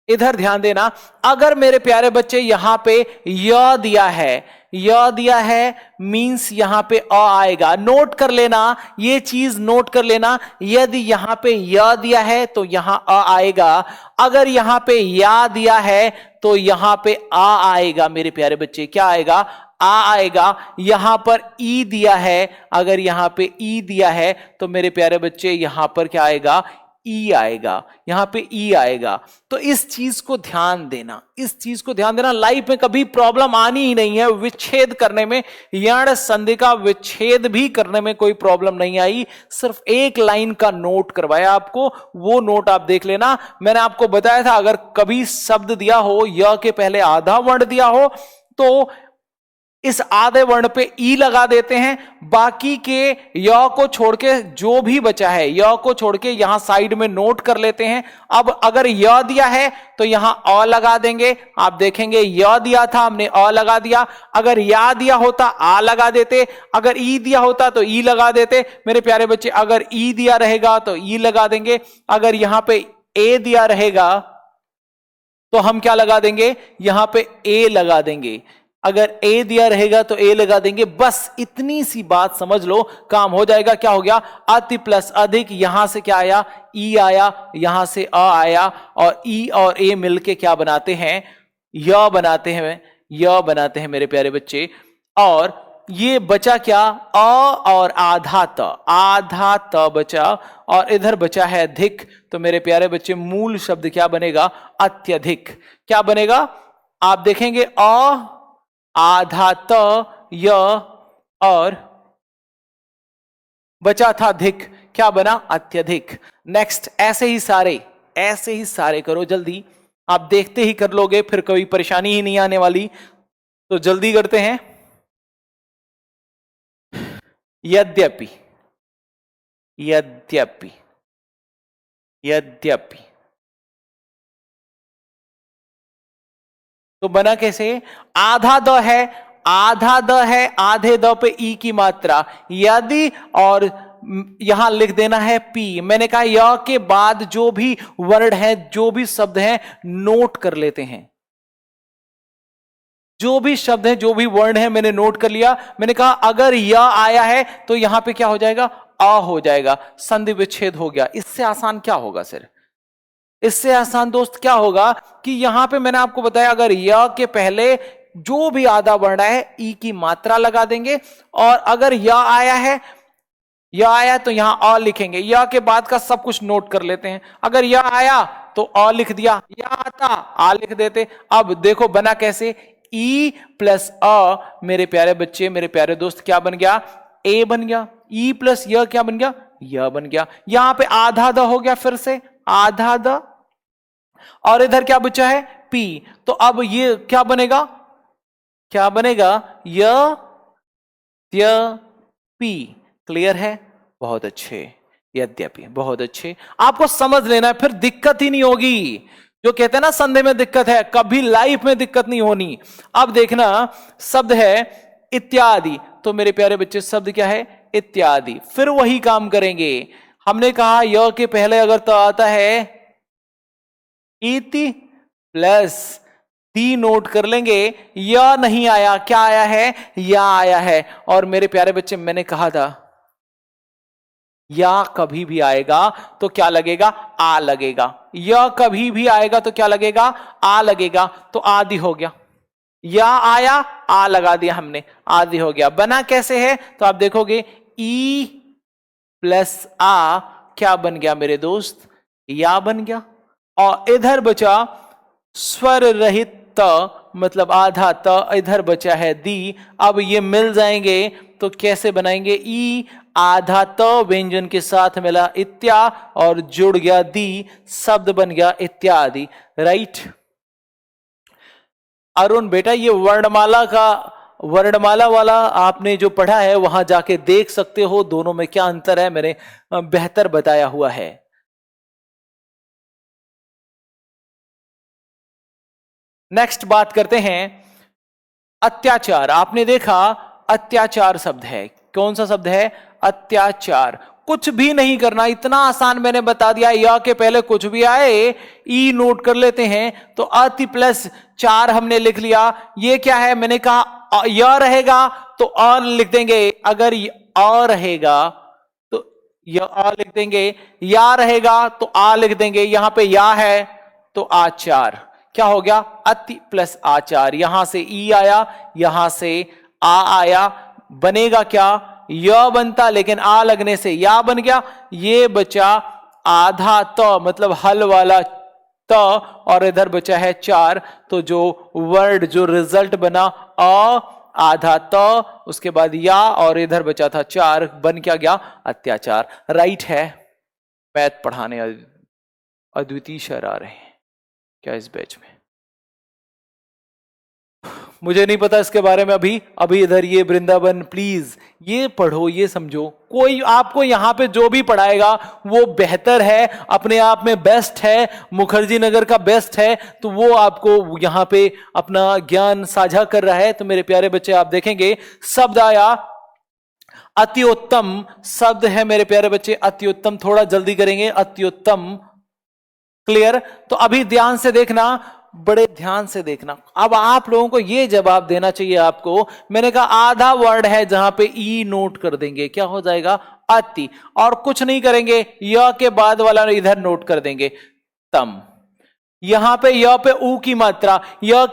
इधर ध्यान देना। अगर मेरे प्यारे बच्चे यहां पे य दिया है, य दिया है मींस यहां पे अ आएगा। नोट कर लेना, ये चीज नोट कर लेना। यदि यहां पे य दिया है तो यहां अ आएगा। अगर यहां पे या दिया है तो यहां पे आ आएगा। मेरे प्यारे बच्चे क्या आएगा? आ आएगा। यहां पर ई दिया है, अगर यहां पे ई दिया है तो मेरे प्यारे बच्चे यहां पर क्या आएगा? ई आएगा, यहां पे ई आएगा। तो इस चीज को ध्यान देना, इस चीज को ध्यान देना। लाइफ में कभी प्रॉब्लम आनी ही नहीं है विच्छेद करने में, यण संधि का विच्छेद भी करने में कोई प्रॉब्लम नहीं आई। सिर्फ एक लाइन का नोट करवाया आपको, वो नोट आप देख लेना। मैंने आपको बताया था अगर कभी शब्द दिया हो य के पहले आधा वर्ण दिया हो तो इस आधे वर्ण पे ई लगा देते हैं, बाकी के य को छोड़ के जो भी बचा है य को छोड़ के यहां साइड में नोट कर लेते हैं। अब अगर य दिया है तो यहां अ लगा देंगे। आप देखेंगे य दिया था हमने अ लगा दिया, अगर या दिया होता आ लगा देते, अगर ई दिया होता तो ई लगा देते। मेरे प्यारे बच्चे अगर ई दिया रहेगा तो ई लगा देंगे, अगर यहां पे ए दिया रहेगा तो हम क्या लगा देंगे, यहां पे ए लगा देंगे। अगर ए दिया रहेगा तो ए लगा देंगे। बस इतनी सी बात समझ लो, काम हो जाएगा। क्या हो गया, अति प्लस अधिक, यहां से क्या आया, ई आया, यहां से अ आया, और ई और ए मिलके क्या बनाते हैं, य बनाते हैं, य बनाते हैं मेरे प्यारे बच्चे। और ये बचा क्या, अ और आधा त बचा, और इधर बचा है धिक। तो मेरे प्यारे बच्चे मूल शब्द क्या बनेगा, अत्यधिक। क्या बनेगा, आप देखेंगे अ आधा त य और बचा था धिक, क्या बना, अत्यधिक। नेक्स्ट ऐसे ही सारे करो जल्दी, आप देखते ही कर लोगे, फिर कोई परेशानी ही नहीं आने वाली। तो जल्दी करते हैं। यद्यपि, यद्यपि, यद्यपि, तो बना कैसे, आधा द है, आधा द है, आधे द पे ई की मात्रा, यदि, और यहां लिख देना है पी। मैंने कहा य के बाद जो भी वर्ड है, जो भी शब्द है, नोट कर लेते हैं। जो भी शब्द है, जो भी वर्ण है, मैंने नोट कर लिया। मैंने कहा अगर य आया है तो यहां पे क्या हो जाएगा, अ हो जाएगा, संधि विच्छेद हो गया। इससे आसान क्या होगा सर, इससे आसान दोस्त क्या होगा कि यहां पे मैंने आपको बताया अगर य के पहले जो भी आधा वर्ण है ई की मात्रा लगा देंगे, और अगर य आया है, य आया तो यहां अ लिखेंगे, य के बाद का सब कुछ नोट कर लेते हैं। अगर य आया तो अ लिख दिया, य आता आ लिख देते। अब देखो बना कैसे, ई प्लस अ, मेरे प्यारे बच्चे, मेरे प्यारे दोस्त, क्या बन गया, ए बन गया। ई प्लस य क्या बन गया, य बन गया। यहां पे आधा द हो गया, फिर से आधा द, और इधर क्या बचा है, पी। तो अब ये क्या बनेगा, क्या बनेगा, पी। क्लियर है, बहुत अच्छे, यद्यपि, बहुत अच्छे। आपको समझ लेना है, फिर दिक्कत ही नहीं होगी। जो कहते हैं ना संधि में दिक्कत है, कभी लाइफ में दिक्कत नहीं होनी। अब देखना, शब्द है इत्यादि, तो मेरे प्यारे बच्चे शब्द क्या है, इत्यादि। फिर वही काम करेंगे। हमने कहा य के पहले अगर तो आता है इति प्लस दी, नोट कर लेंगे। या नहीं आया, क्या आया है, या आया है। और मेरे प्यारे बच्चे मैंने कहा था या कभी भी आएगा तो क्या लगेगा, आ लगेगा। या कभी भी आएगा तो क्या लगेगा, आ लगेगा। तो आदि हो गया, या आया, आ लगा दिया हमने, आदि हो गया। बना कैसे है, तो आप देखोगे ई प्लस आ क्या बन गया मेरे दोस्त, या बन गया। और इधर बचा स्वर रहित त, मतलब आधा त, इधर बचा है दी। अब ये मिल जाएंगे तो कैसे बनाएंगे, ई आधा त व्यंजन के साथ मिला इत्या, और जुड़ गया दी, शब्द बन गया इत्यादि। राइट अरुण बेटा, ये वर्णमाला वाला आपने जो पढ़ा है वहां जाके देख सकते हो दोनों में क्या अंतर है, मैंने बेहतर बताया हुआ है। नेक्स्ट बात करते हैं अत्याचार। आपने देखा अत्याचार शब्द है, कौन सा शब्द है, अत्याचार। कुछ भी नहीं करना, इतना आसान मैंने बता दिया। या के पहले कुछ भी आए ई नोट कर लेते हैं। तो अति प्लस चार हमने लिख लिया। ये क्या है, मैंने कहा या रहेगा तो अ लिख देंगे, अगर अ रहेगा तो या अ लिख देंगे, या रहेगा तो आ लिख देंगे। यहां पे या है तो आचार, क्या हो गया, अति प्लस आचार। यहां से ई आया, यहां से आ आया, बनेगा क्या, य बनता, लेकिन आ लगने से या बन गया। ये बचा आधा त मतलब हल वाला त और इधर बचा है 4, तो जो वर्ड जो रिजल्ट बना आधा त उसके बाद या और इधर बचा था 4, बन क्या गया अत्याचार। राइट है। मैथ पढ़ाने अद्वितीय सर आ रहे हैं क्या इस बैच में? मुझे नहीं पता इसके बारे में अभी इधर ये वृंदावन प्लीज ये पढ़ो, ये समझो। कोई आपको यहां पे जो भी पढ़ाएगा वो बेहतर है, अपने आप में बेस्ट है, मुखर्जी नगर का बेस्ट है, तो वो आपको यहां पे अपना ज्ञान साझा कर रहा है। तो मेरे प्यारे बच्चे आप देखेंगे शब्द आया अति उत्तम, शब्द है मेरे प्यारे बच्चे अति उत्तम। थोड़ा जल्दी करेंगे, अति उत्तम। क्लियर? तो अभी ध्यान से देखना, बड़े ध्यान से देखना। अब आप लोगों को यह जवाब देना चाहिए आपको। मैंने कहा आधा वर्ड है जहां पे ई नोट कर देंगे, क्या हो जाएगा अति, और कुछ नहीं करेंगे, य के बाद वाला इधर नोट कर देंगे तम। यहां पे य पे ऊ की मात्रा, य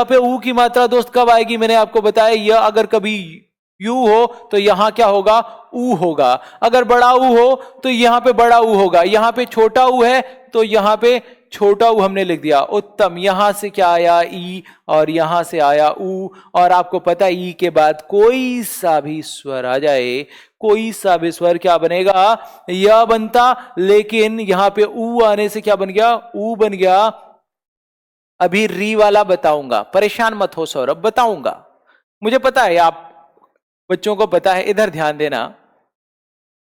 पे ऊ की मात्रा दोस्त कब आएगी? मैंने आपको बताया य अगर कभी यू हो तो यहां क्या होगा ऊ होगा, अगर बड़ा ऊ हो तो यहां पे बड़ा ऊ होगा, यहां पे छोटा ऊ है तो यहां पे छोटा ऊ हमने लिख दिया उत्तम। यहां से क्या आया ई और यहां से आया ऊ, और आपको पता ई के बाद कोई सा भी स्वर आ जाए, कोई सा भी स्वर क्या बनेगा या बनता, लेकिन यहां पे ऊ आने से क्या बन गया ऊ बन गया। अभी री वाला बताऊंगा, परेशान मत हो सौरभ, बताऊंगा, मुझे पता है आप बच्चों को पता है। इधर ध्यान देना,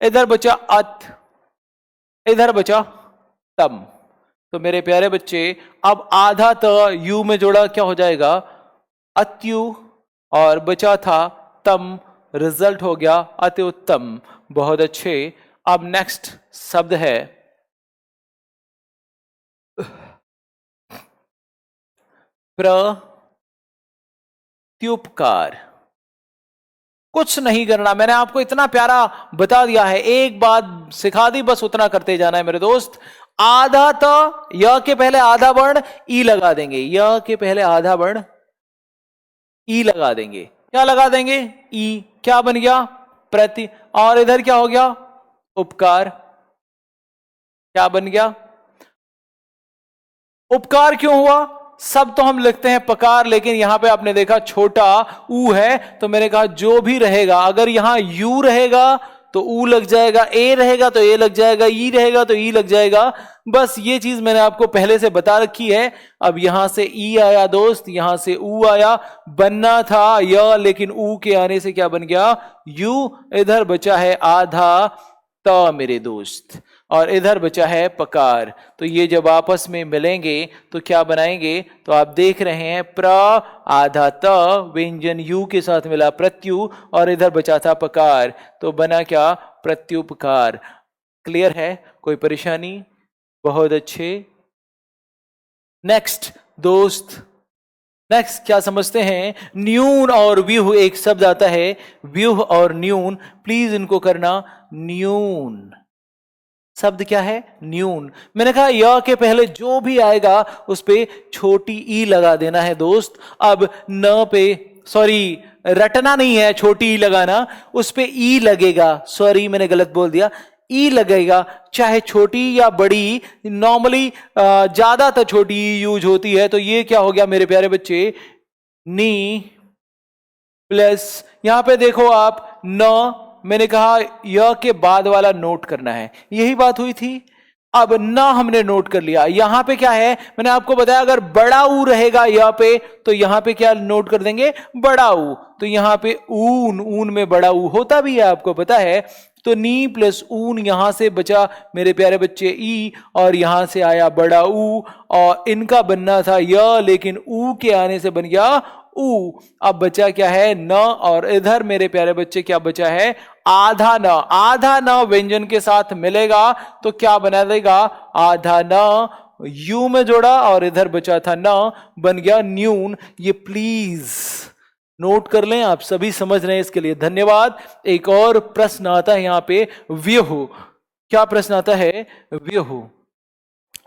इधर बचा अत, इधर बचा तम। तो मेरे प्यारे बच्चे अब आधा त यू में जोड़ा क्या हो जाएगा अत्यु, और बचा था तम, रिजल्ट हो गया अति उत्तम। बहुत अच्छे। अब नेक्स्ट शब्द है प्रत्युपकार। कुछ नहीं करना, मैंने आपको इतना प्यारा बता दिया है, एक बात सिखा दी, बस उतना करते जाना है मेरे दोस्त। आधा त य के पहले आधा वर्ण ई लगा देंगे, य के पहले आधा वर्ण ई लगा देंगे। क्या लगा देंगे ई, क्या बन गया प्रति, और इधर क्या हो गया उपकार। क्या बन गया उपकार। क्यों हुआ? सब तो हम लिखते हैं पकार, लेकिन यहां पे आपने देखा छोटा ऊ है, तो मैंने कहा जो भी रहेगा, अगर यहां यू रहेगा तो ऊ लग जाएगा, ए रहेगा तो ए लग जाएगा, ई रहेगा तो ई लग जाएगा। बस ये चीज मैंने आपको पहले से बता रखी है। अब यहां से ई आया दोस्त, यहां से ऊ आया, बनना था य, लेकिन ऊ के आने से क्या बन गया यू। इधर बचा है आधा त मेरे दोस्त, और इधर बचा है पकार। तो ये जब आपस में मिलेंगे तो क्या बनाएंगे? तो आप देख रहे हैं प्र आधा त व्यंजन यू के साथ मिला प्रत्यु, और इधर बचा था पकार, तो बना क्या प्रत्युपकार। क्लियर है? कोई परेशानी? बहुत अच्छे। नेक्स्ट दोस्त, नेक्स्ट क्या समझते हैं? न्यून और व्यूह एक शब्द आता है, व्यूह और न्यून, प्लीज इनको करना। न्यून शब्द क्या है? न्यून। मैंने कहा य के पहले जो भी आएगा उस पे छोटी ई लगा देना है दोस्त। अब न पे सॉरी रटना नहीं है, छोटी ई लगाना, उस पे ई लगेगा। सॉरी मैंने गलत बोल दिया, ई लगेगा, चाहे छोटी या बड़ी। नॉर्मली ज्यादातर छोटी यूज होती है, तो ये क्या हो गया मेरे प्यारे बच्चे नी प्लस, यहां पे देखो आप न, मैंने कहा य के बाद वाला नोट करना है, यही बात हुई थी। अब ना हमने नोट कर लिया। यहां पे क्या है मैंने आपको बताया, अगर बड़ा ऊ रहेगा यहां पे तो यहां पे क्या नोट कर देंगे बड़ा ऊ, तो यहां पे ऊन, ऊन में बड़ा ऊ होता भी है आपको पता है। तो नी प्लस ऊन, यहां से बचा मेरे प्यारे बच्चे ई, और यहां से आया बड़ा ऊ, और इनका बनना था य, लेकिन ऊ के आने से बन गया ऊ। अब बचा क्या है न, और इधर मेरे प्यारे बच्चे क्या बचा है आधा न। आधा न व्यंजन के साथ मिलेगा तो क्या बना देगा आधा न, यू में जोड़ा और इधर बचा था न, बन गया न्यून। ये प्लीज नोट कर लें, आप सभी समझ रहे हैं, इसके लिए धन्यवाद। एक और प्रश्न आता है यहां पे व्यूह। क्या प्रश्न आता है? व्यूह,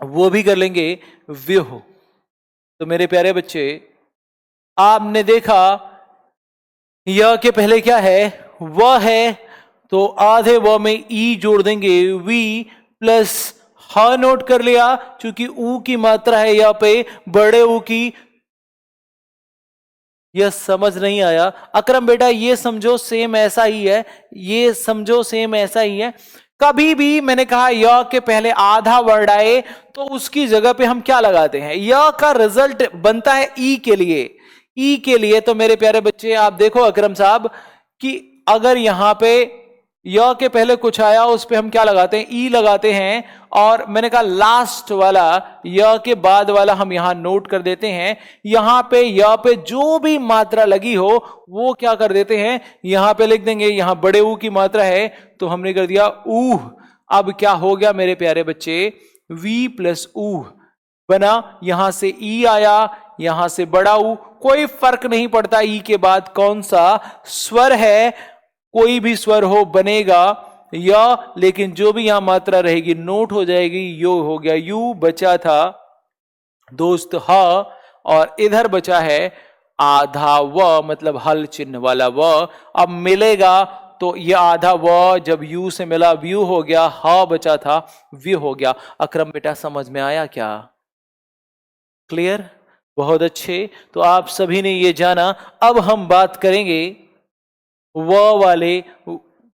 वो भी कर लेंगे व्यूह। तो मेरे प्यारे बच्चे आपने देखा य के पहले क्या है वह है, तो आधे व में ई जोड़ देंगे वी प्लस ह नोट कर लिया, क्योंकि ऊ की मात्रा है यहां पे बड़े ऊ की। यह समझ नहीं आया अकरम बेटा, ये समझो सेम ऐसा ही है, ये समझो सेम ऐसा ही है। कभी भी मैंने कहा य के पहले आधा वर्ड आए तो उसकी जगह पे हम क्या लगाते हैं, य का रिजल्ट बनता है ई के लिए। ई के लिए तो मेरे प्यारे बच्चे आप देखो अकरम साहब कि अगर यहां पे य के पहले कुछ आया उस पे हम क्या लगाते हैं, ई लगाते हैं। और मैंने कहा लास्ट वाला य के बाद वाला हम यहां नोट कर देते हैं। यहां पे य पे जो भी मात्रा लगी हो वो क्या कर देते हैं, यहां पे लिख देंगे। यहां बड़े ऊ की मात्रा है तो हमने कर दिया ऊह। अब क्या हो गया मेरे प्यारे बच्चे, वी प्लस ऊह बना। यहां से ई आया, यहां से बड़ा ऊ, कोई फर्क नहीं पड़ता ई के बाद कौन सा स्वर है, कोई भी स्वर हो बनेगा या, लेकिन जो भी यहां मात्रा रहेगी नोट हो जाएगी। यो हो गया यू, बचा था दोस्त ह, और इधर बचा है आधा व, मतलब हल चिन्ह वाला व। अब मिलेगा तो ये आधा व जब यू से मिला व्यू हो गया, ह बचा था व्यू हो गया। अकरम बेटा समझ में आया क्या? क्लियर? बहुत अच्छे। तो आप सभी ने ये जाना। अब हम बात करेंगे व वाले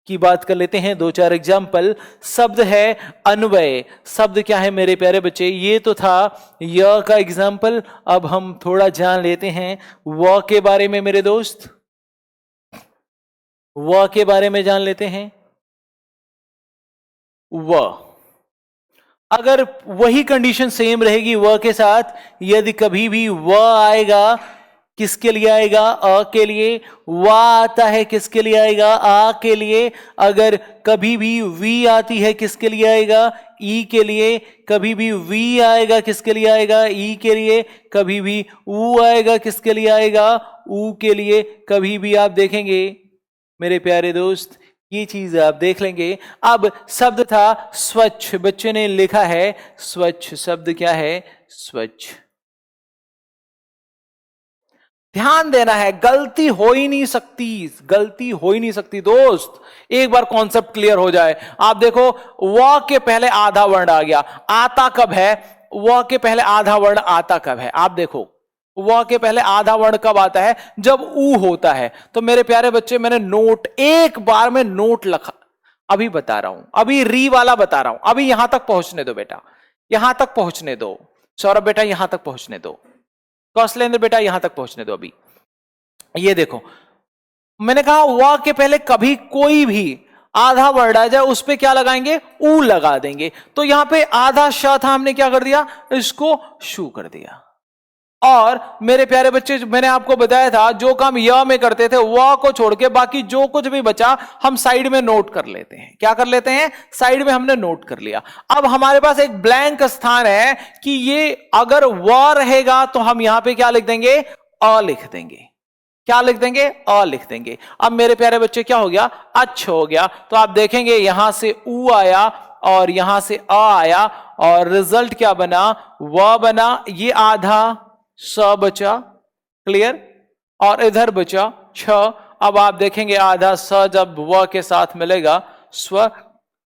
की बात कर लेते हैं, दो चार एग्जाम्पल। शब्द है अन्वय। शब्द क्या है मेरे प्यारे बच्चे, ये तो था य का एग्जाम्पल। अब हम थोड़ा जान लेते हैं व के बारे में मेरे दोस्त, व के बारे में जान लेते हैं। व अगर वही कंडीशन सेम रहेगी व के साथ, यदि कभी भी व आएगा किसके लिए आएगा, अ के लिए। वा आता है किसके लिए आएगा, आ के लिए। अगर कभी भी वी आती है किसके लिए आएगा, ई के लिए। कभी भी वी आएगा किसके लिए आएगा, ई के लिए। कभी भी ऊ आएगा किसके लिए आएगा, ऊ के लिए। कभी भी आप देखेंगे मेरे प्यारे दोस्त, ये चीज आप देख लेंगे। अब शब्द था स्वच्छ, बच्चे ने लिखा है स्वच्छ। शब्द क्या है, स्वच्छ। ध्यान देना है, गलती हो ही नहीं सकती, गलती हो ही नहीं सकती दोस्त। एक बार कॉन्सेप्ट क्लियर हो जाए। आप देखो व के पहले आधा वर्ण आ गया, आता कब है, व के पहले आधा वर्ण आता कब है, आप देखो व के पहले आधा वर्ण कब आता है, जब ऊ होता है। तो मेरे प्यारे बच्चे मैंने नोट, एक बार में नोट लिखा, अभी बता रहा हूं, अभी री वाला बता रहा हूं। अभी यहां तक पहुंचने दो बेटा, यहां तक पहुंचने दो। सौरभ बेटा यहां तक पहुंचने दो, कौशलेंद्र बेटा यहां तक पहुंचने दो। अभी ये देखो, मैंने कहा व के पहले कभी कोई भी आधा वर्ड आ जाए उस पे क्या लगाएंगे, ऊ लगा देंगे। तो यहां पे आधा श था, हमने क्या कर दिया, इसको शू कर दिया। और मेरे प्यारे बच्चे मैंने आपको बताया था जो काम य में करते थे व को छोड़ के बाकी जो कुछ भी बचा हम साइड में नोट कर लेते हैं। क्या कर लेते हैं, साइड में हमने नोट कर लिया। अब हमारे पास एक ब्लैंक स्थान है कि ये अगर व रहेगा तो हम यहां पे क्या लिख देंगे, अ लिख देंगे। क्या लिख देंगे, अ लिख देंगे। अब मेरे प्यारे बच्चे क्या हो गया, अच्छा हो गया। तो आप देखेंगे यहां से ऊ आया और यहां से अ आया और रिजल्ट क्या बना, व बना। ये आधा स बचा, क्लियर, और इधर बचा छ। अब आप देखेंगे आधा स जब व के साथ मिलेगा स्व,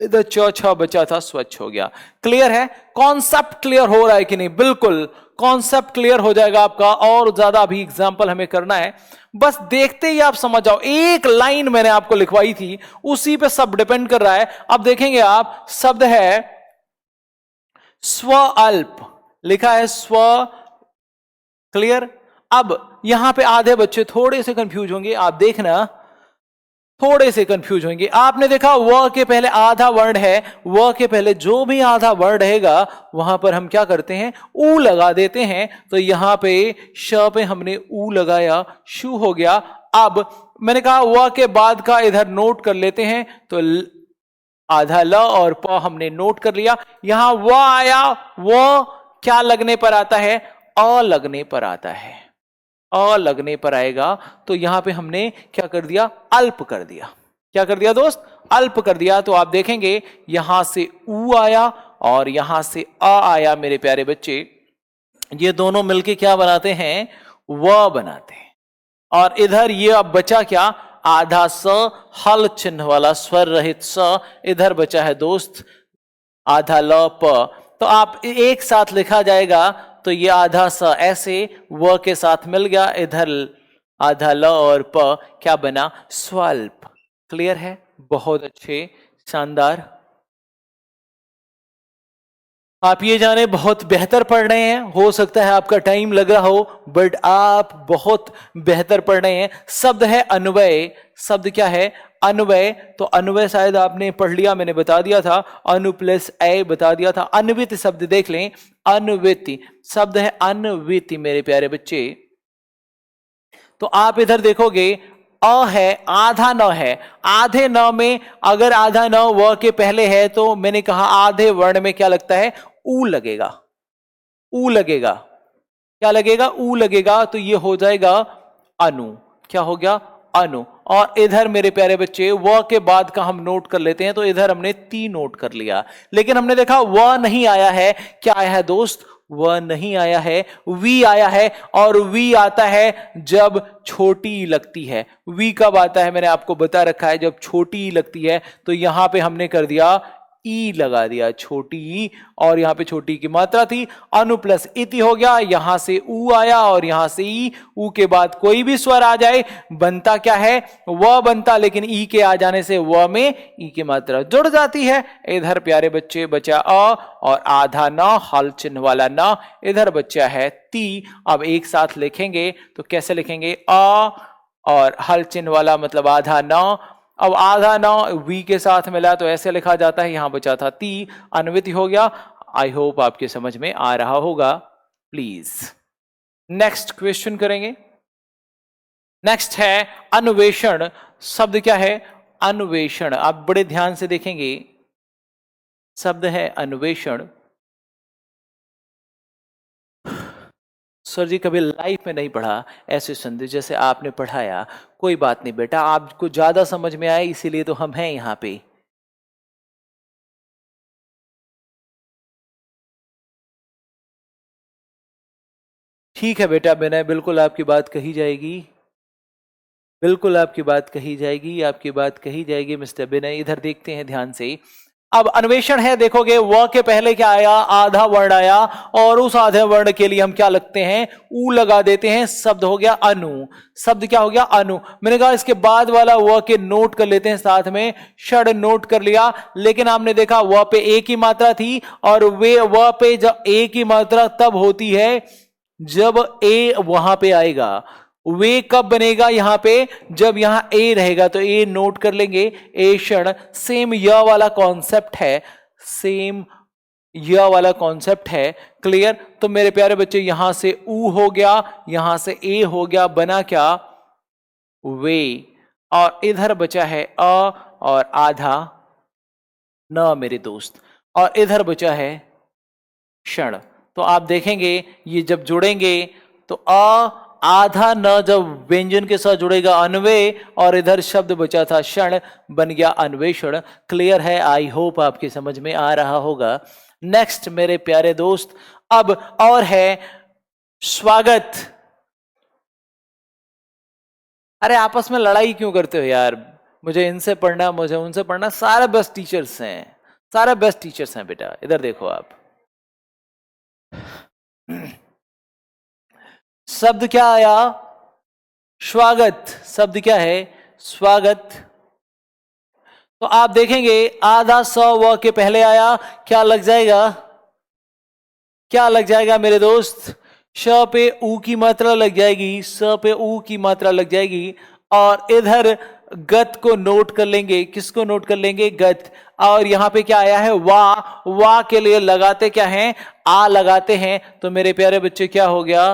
इधर च छ बचा था, स्वच्छ हो गया। क्लियर है, कॉन्सेप्ट क्लियर हो रहा है कि नहीं, बिल्कुल कॉन्सेप्ट क्लियर हो जाएगा आपका। और ज्यादा अभी एग्जांपल हमें करना है, बस देखते ही आप समझ जाओ। एक लाइन मैंने आपको लिखवाई थी उसी पे सब डिपेंड कर रहा है। अब देखेंगे आप, शब्द है स्व अल्प, लिखा है स्व, क्लियर। अब यहां पे आधे बच्चे थोड़े से कंफ्यूज होंगे, आप देखना थोड़े से कंफ्यूज होंगे। आपने देखा व के पहले आधा वर्ण है, व के पहले जो भी आधा वर्ण रहेगा वहां पर हम क्या करते हैं, ऊ लगा देते हैं। तो यहां पे श पे हमने ऊ लगाया, शू हो गया। अब मैंने कहा व के बाद का इधर नोट कर लेते हैं, तो आधा ल और प हमने नोट कर लिया। यहां व आया, वो क्या लगने पर आता है, अ लगने पर आता है, अ लगने पर आएगा। तो यहां पे हमने क्या कर दिया, अल्प कर दिया। क्या कर दिया दोस्त, अल्प कर दिया। तो आप देखेंगे यहां से ऊ आया और यहां से अ आया। मेरे प्यारे बच्चे ये दोनों मिलके क्या बनाते हैं, व बनाते हैं। और इधर ये अब बचा क्या, आधा स, हल चिन्ह वाला स्वर रहित स। इधर बचा है दोस्त आधा ल प, तो आप एक साथ लिखा जाएगा, तो ये आधा स ऐसे व के साथ मिल गया, इधर आधा ल और प क्या बना, स्वल्प। क्लियर है, बहुत अच्छे, शानदार। आप ये जाने बहुत बेहतर पढ़ रहे हैं, हो सकता है आपका टाइम लगा हो, बट आप बहुत बेहतर पढ़ रहे हैं। शब्द है अन्वय। शब्द क्या है, अन्वय। तो अन्वय शायद आपने पढ़ लिया, मैंने बता दिया था, अनु प्लस ए बता दिया था। अन्वित शब्द देख लें, अन्विति शब्द है, अन्विति मेरे प्यारे बच्चे। तो आप इधर देखोगे, अ है, आधा न है। आधे न में अगर आधा न व के पहले है, तो मैंने कहा आधे वर्ण में क्या लगता है, ऊ लगेगा। ऊ लगेगा, क्या लगेगा, ऊ लगेगा। तो ये हो जाएगा अनु। क्या हो गया, अनु। और इधर मेरे प्यारे बच्चे व के बाद का हम नोट कर लेते हैं। तो इधर हमने ती नोट कर लिया, लेकिन हमने देखा व नहीं आया है। क्या आया है दोस्त, वह नहीं आया है, वी आया है। और वी आता है जब छोटी लगती है। वी कब आता है, मैंने आपको बता रखा है, जब छोटी लगती है। तो यहां पे हमने कर दिया ई लगा दिया, छोटी ई, और यहां पे छोटी की मात्रा थी, अनु प्लस इति हो गया। यहां से ऊ आया और यहां से ई। ऊ के बाद कोई भी स्वर आ जाए बनता क्या है, व बनता, लेकिन ई के आ जाने से व में ई की मात्रा जुड़ जाती है। इधर प्यारे बच्चे बचा अ और आधा न, हल चिन्ह वाला न। इधर बच्चा है ती। अब एक साथ लिखेंगे तो कैसे लिखेंगे, अ और हल चिन्ह वाला मतलब आधा न। अब आधा न वी के साथ मिला तो ऐसे लिखा जाता है, यहां बचा था ती, अन्विति हो गया। आई होप आपके समझ में आ रहा होगा। प्लीज नेक्स्ट क्वेश्चन करेंगे। नेक्स्ट है अन्वेषण। शब्द क्या है, अन्वेषण। आप बड़े ध्यान से देखेंगे, शब्द है अन्वेषण। सर जी कभी लाइफ में नहीं पढ़ा ऐसे संदेश जैसे आपने पढ़ाया। कोई बात नहीं बेटा, आपको ज्यादा समझ में आए इसीलिए तो हम हैं यहां पे। ठीक है बेटा, विनय बिल्कुल आपकी बात कही जाएगी, बिल्कुल आपकी बात कही जाएगी, आपकी बात कही जाएगी मिस्टर विनय। इधर देखते हैं ध्यान से। अब अन्वेषण है, देखोगे व के पहले क्या आया, आधा वर्ण आया, और उस आधे वर्ण के लिए हम क्या लगते हैं, ऊ लगा देते हैं। शब्द हो गया अनु। शब्द क्या हो गया, अनु। मैंने कहा इसके बाद वाला व के नोट कर लेते हैं साथ में, षड नोट कर लिया। लेकिन आपने देखा व पे एक ही मात्रा थी, और वे व पे जब एक ही मात्रा तब होती है जब ए वहां पे आएगा। वे कब बनेगा यहां पे, जब यहां ए रहेगा। तो ए नोट कर लेंगे, ए क्षण। सेम य वाला कॉन्सेप्ट है, सेम य वाला कॉन्सेप्ट है। क्लियर। तो मेरे प्यारे बच्चे यहां से ऊ हो गया, यहां से ए हो गया, बना क्या, वे। और इधर बचा है अ और आधा न मेरे दोस्त, और इधर बचा है क्षण। तो आप देखेंगे ये जब जुड़ेंगे तो अ आधा न जब व्यंजन के साथ जुड़ेगा अन्वय, और इधर शब्द बचा था क्षण, बन गया अन्वेषण। क्लियर है, आई होप आपकी समझ में आ रहा होगा। नेक्स्ट मेरे प्यारे दोस्त, अब और है स्वागत। अरे आपस में लड़ाई क्यों करते हो यार, मुझे इनसे पढ़ना, मुझे उनसे पढ़ना, सारे बेस्ट टीचर्स हैं, सारे बेस्ट टीचर्स हैं बेटा। इधर देखो आप, शब्द क्या आया, स्वागत। शब्द क्या है, स्वागत। तो आप देखेंगे आधा स व के पहले आया, क्या लग जाएगा, क्या लग जाएगा मेरे दोस्त, श पे ऊ की मात्रा लग जाएगी, स पे ऊ की मात्रा लग जाएगी। और इधर गत को नोट कर लेंगे, किसको नोट कर लेंगे, गत। और यहां पे क्या आया है, वा के लिए लगाते क्या हैं, आ लगाते हैं। तो मेरे प्यारे बच्चे क्या हो गया,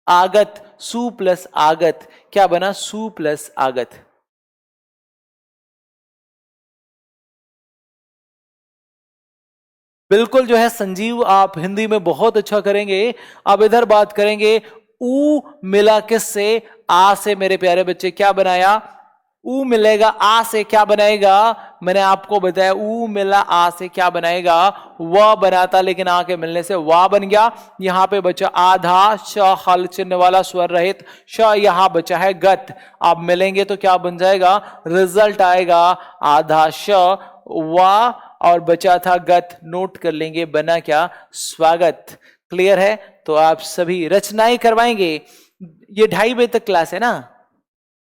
आगत। सु प्लस आगत, क्या बना, सु प्लस आगत। बिल्कुल जो है संजीव, आप हिंदी में बहुत अच्छा करेंगे। अब इधर बात करेंगे, ऊ मिला किससे, आ से। मेरे प्यारे बच्चे क्या बनाया, ऊ मिलेगा आ से, क्या बनाएगा, मैंने आपको बताया ऊ मिला आ से क्या बनाएगा, व बनाता, लेकिन आ के मिलने से वा बन गया। यहां पे बचा आधा श, हल चिन्ह वाला स्वर रहित श, यहां बचा है गत। अब मिलेंगे तो क्या बन जाएगा, रिजल्ट आएगा आधा श वा और बचा था गत, नोट कर लेंगे, बना क्या, स्वागत। क्लियर है? तो आप सभी रचनाएं करवाएंगे। ये 2:30 बजे तक क्लास है ना,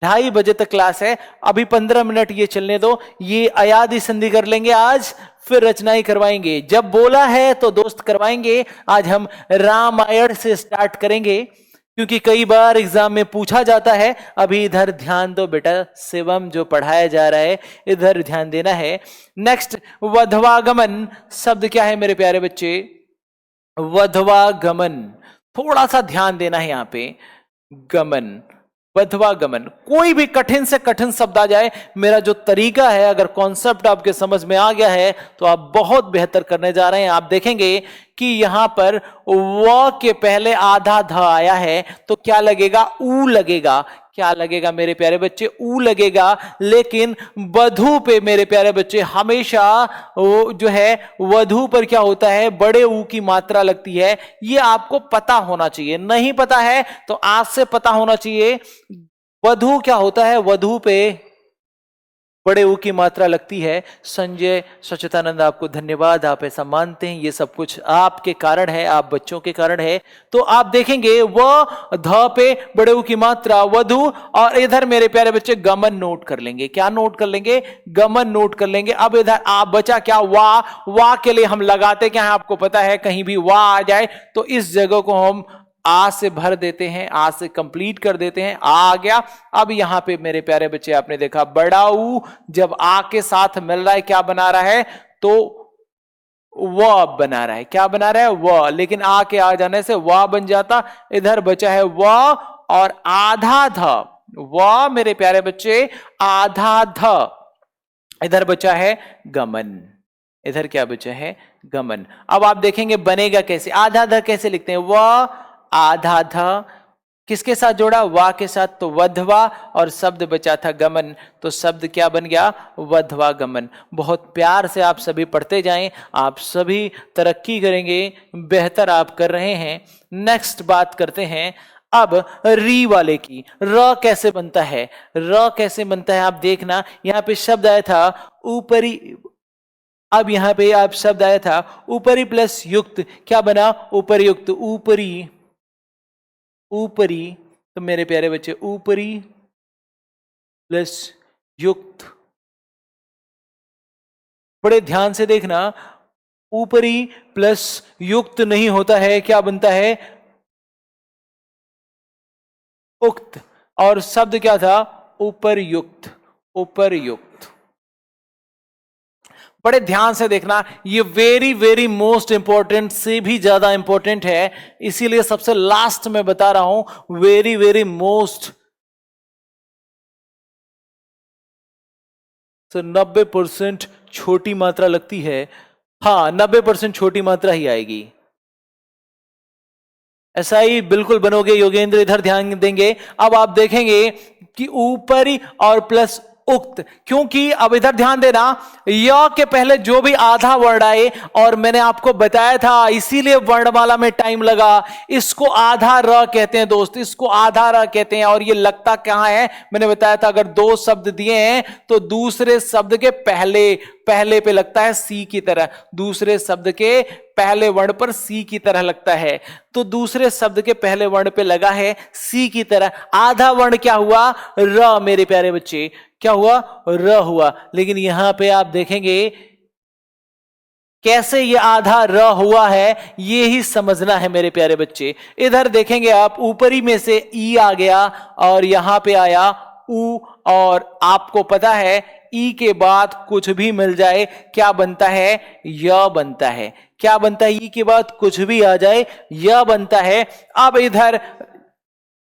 2:30 बजे तक क्लास है, अभी 15 मिनट ये चलने दो, ये अयादी संधि कर लेंगे आज, फिर रचनाएं करवाएंगे। जब बोला है तो दोस्त करवाएंगे। आज हम रामायण से स्टार्ट करेंगे, क्योंकि कई बार एग्जाम में पूछा जाता है। अभी इधर ध्यान दो बेटा, शिवम जो पढ़ाया जा रहा है इधर ध्यान देना है। नेक्स्ट, वधवागमन शब्द क्या है मेरे प्यारे बच्चे? वधवागमन, थोड़ा सा ध्यान देना है यहां पे। गमन, वधवागमन, कोई भी कठिन से कठिन शब्द आ जाए, मेरा जो तरीका है, अगर कॉन्सेप्ट आपके समझ में आ गया है तो आप बहुत बेहतर करने जा रहे हैं। आप देखेंगे कि यहां पर व के पहले आधा ध आया है, तो क्या लगेगा? ऊ लगेगा। क्या लगेगा मेरे प्यारे बच्चे? ऊ लगेगा। लेकिन वधु पे मेरे प्यारे बच्चे हमेशा वो जो है वधु पर क्या होता है? बड़े ऊ की मात्रा लगती है। ये आपको पता होना चाहिए, नहीं पता है तो आज से पता होना चाहिए। वधु क्या होता है? वधु पे बड़े ऊ की मात्रा लगती है। संजय सच्चिदानंद, आपको धन्यवाद, आप ऐसा मानते हैं, ये सब कुछ आपके कारण है, आप बच्चों के कारण है। तो आप देखेंगे व ध पे बड़े ऊ की मात्रा वधु, और इधर मेरे प्यारे बच्चे गमन नोट कर लेंगे। क्या नोट कर लेंगे? गमन नोट कर लेंगे। अब इधर आप बचा क्या? वा के लिए हम लगाते क्या है आपको पता है? कहीं भी वा आ जाए तो इस जगह को हम आ से भर देते हैं, आ से कंप्लीट कर देते हैं। आ गया। अब यहां पे मेरे प्यारे बच्चे आपने देखा बड़ा ऊ जब आ के साथ मिल रहा है क्या बना रहा है? तो व बना रहा है। क्या बना रहा है? व। लेकिन आ के आ जाने से व बन जाता। इधर बचा है व और आधा ध। व मेरे प्यारे बच्चे आधा ध। इधर बचा है गमन। इधर क्या बचा है? गमन। अब आप देखेंगे बनेगा कैसे? आधा ध कैसे लिखते हैं? व आधा ध, किसके साथ जोड़ा? वा के साथ, तो वधवा, और शब्द बचा था गमन, तो शब्द क्या बन गया? वधवा गमन। बहुत प्यार से आप सभी पढ़ते जाएं, आप सभी तरक्की करेंगे, बेहतर आप कर रहे हैं। नेक्स्ट बात करते हैं अब री वाले की। र कैसे बनता है? र कैसे बनता है आप देखना। यहां पे शब्द आया था ऊपरी, अब यहां पे आप शब्द आया था ऊपरी प्लस युक्त, क्या बना? ऊपरयुक्त। ऊपरी, ऊपरी, तो मेरे प्यारे बच्चे ऊपरी प्लस युक्त, बड़े ध्यान से देखना, ऊपरी प्लस युक्त नहीं होता है, क्या बनता है? उक्त। और शब्द क्या था? उपरयुक्त। उपरयुक्त। बड़े ध्यान से देखना, ये वेरी वेरी मोस्ट इंपॉर्टेंट से भी ज्यादा इंपॉर्टेंट है, इसीलिए सबसे लास्ट में बता रहा हूं। Very very most. तो 90% छोटी मात्रा लगती है। हाँ, 90% छोटी मात्रा ही आएगी। ऐसा ही बिल्कुल बनोगे योगेंद्र, इधर ध्यान देंगे। अब आप देखेंगे कि ऊपरी और प्लस उक्त, क्योंकि अब इधर ध्यान देना, य के पहले जो भी आधा वर्ण आए, और मैंने आपको बताया था इसीलिए वर्णमाला में टाइम लगा, इसको आधा र कहते हैं दोस्त, इसको आधा र कहते हैं। और ये लगता कहां है? मैंने बताया था अगर दो शब्द दिए हैं तो दूसरे शब्द के पहले पे लगता है सी की तरह, दूसरे शब्द के पहले वर्ण पर सी की तरह लगता है। तो दूसरे शब्द के पहले वर्ण पे लगा है सी की तरह। आधा वर्ण क्या हुआ? र मेरे प्यारे बच्चे, क्या हुआ? र हुआ। लेकिन यहां पे आप देखेंगे कैसे ये आधा र हुआ है, ये ही समझना है मेरे प्यारे बच्चे। इधर देखेंगे आप, ऊपरी में से ई आ गया और यहां पे आया ऊ, और आपको पता है ई के बाद कुछ भी मिल जाए क्या बनता है? य बनता है। क्या बनता है? ई के बाद कुछ भी आ जाए य बनता है। अब इधर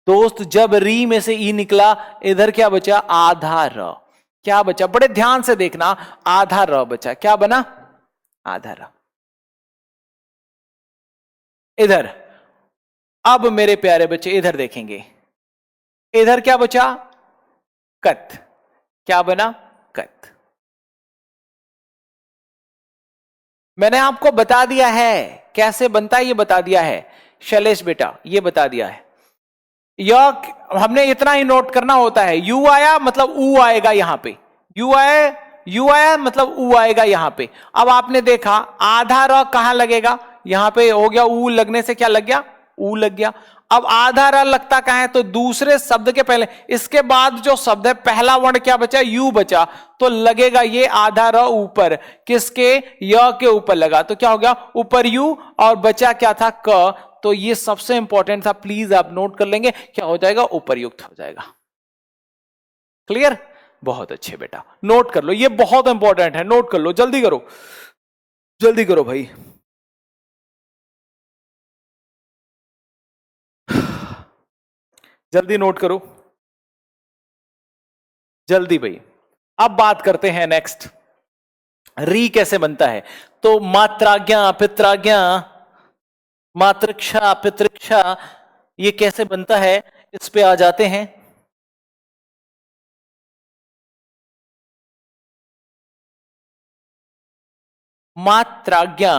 दोस्त जब री में से ई निकला, इधर क्या बचा? आधा र। क्या बचा? बड़े ध्यान से देखना, आधा र बचा। क्या बना? आधा र। इधर अब मेरे प्यारे बच्चे इधर देखेंगे, इधर क्या बचा? कत। क्या बना? कत। मैंने आपको बता दिया है कैसे बनता है, ये बता दिया है शैलेश बेटा, ये बता दिया है। यह हमने इतना ही नोट करना होता है, यू आया मतलब ऊ आएगा, यहां पे यू आए यू आया मतलब ऊ आएगा यहां पे। अब आपने देखा आधा र कहां लगेगा, यहां पे हो गया, ऊ लगने से क्या लग गया, ऊ लग गया। अब आधा र लगता कहां है, तो दूसरे शब्द के पहले, इसके बाद जो शब्द है पहला वर्ण क्या बचा, यू बचा, तो लगेगा ये आधा र ऊपर, किसके, य के ऊपर लगा, तो क्या हो गया ऊपर यू, और बचा क्या था क, तो ये सबसे इंपॉर्टेंट था, प्लीज आप नोट कर लेंगे, क्या हो जाएगा उपर्युक्त हो जाएगा। क्लियर, बहुत अच्छे बेटा, नोट कर लो, ये बहुत इंपॉर्टेंट है, नोट कर लो, जल्दी करो, जल्दी करो भाई। जल्दी नोट करो, जल्दी भाई। अब बात करते हैं नेक्स्ट, री कैसे बनता है। तो मात्राज्ञा, पित्राज्ञा, मातृक्षा, पितृक्षा, ये कैसे बनता है, इस पे आ जाते हैं। मात्राज्ञा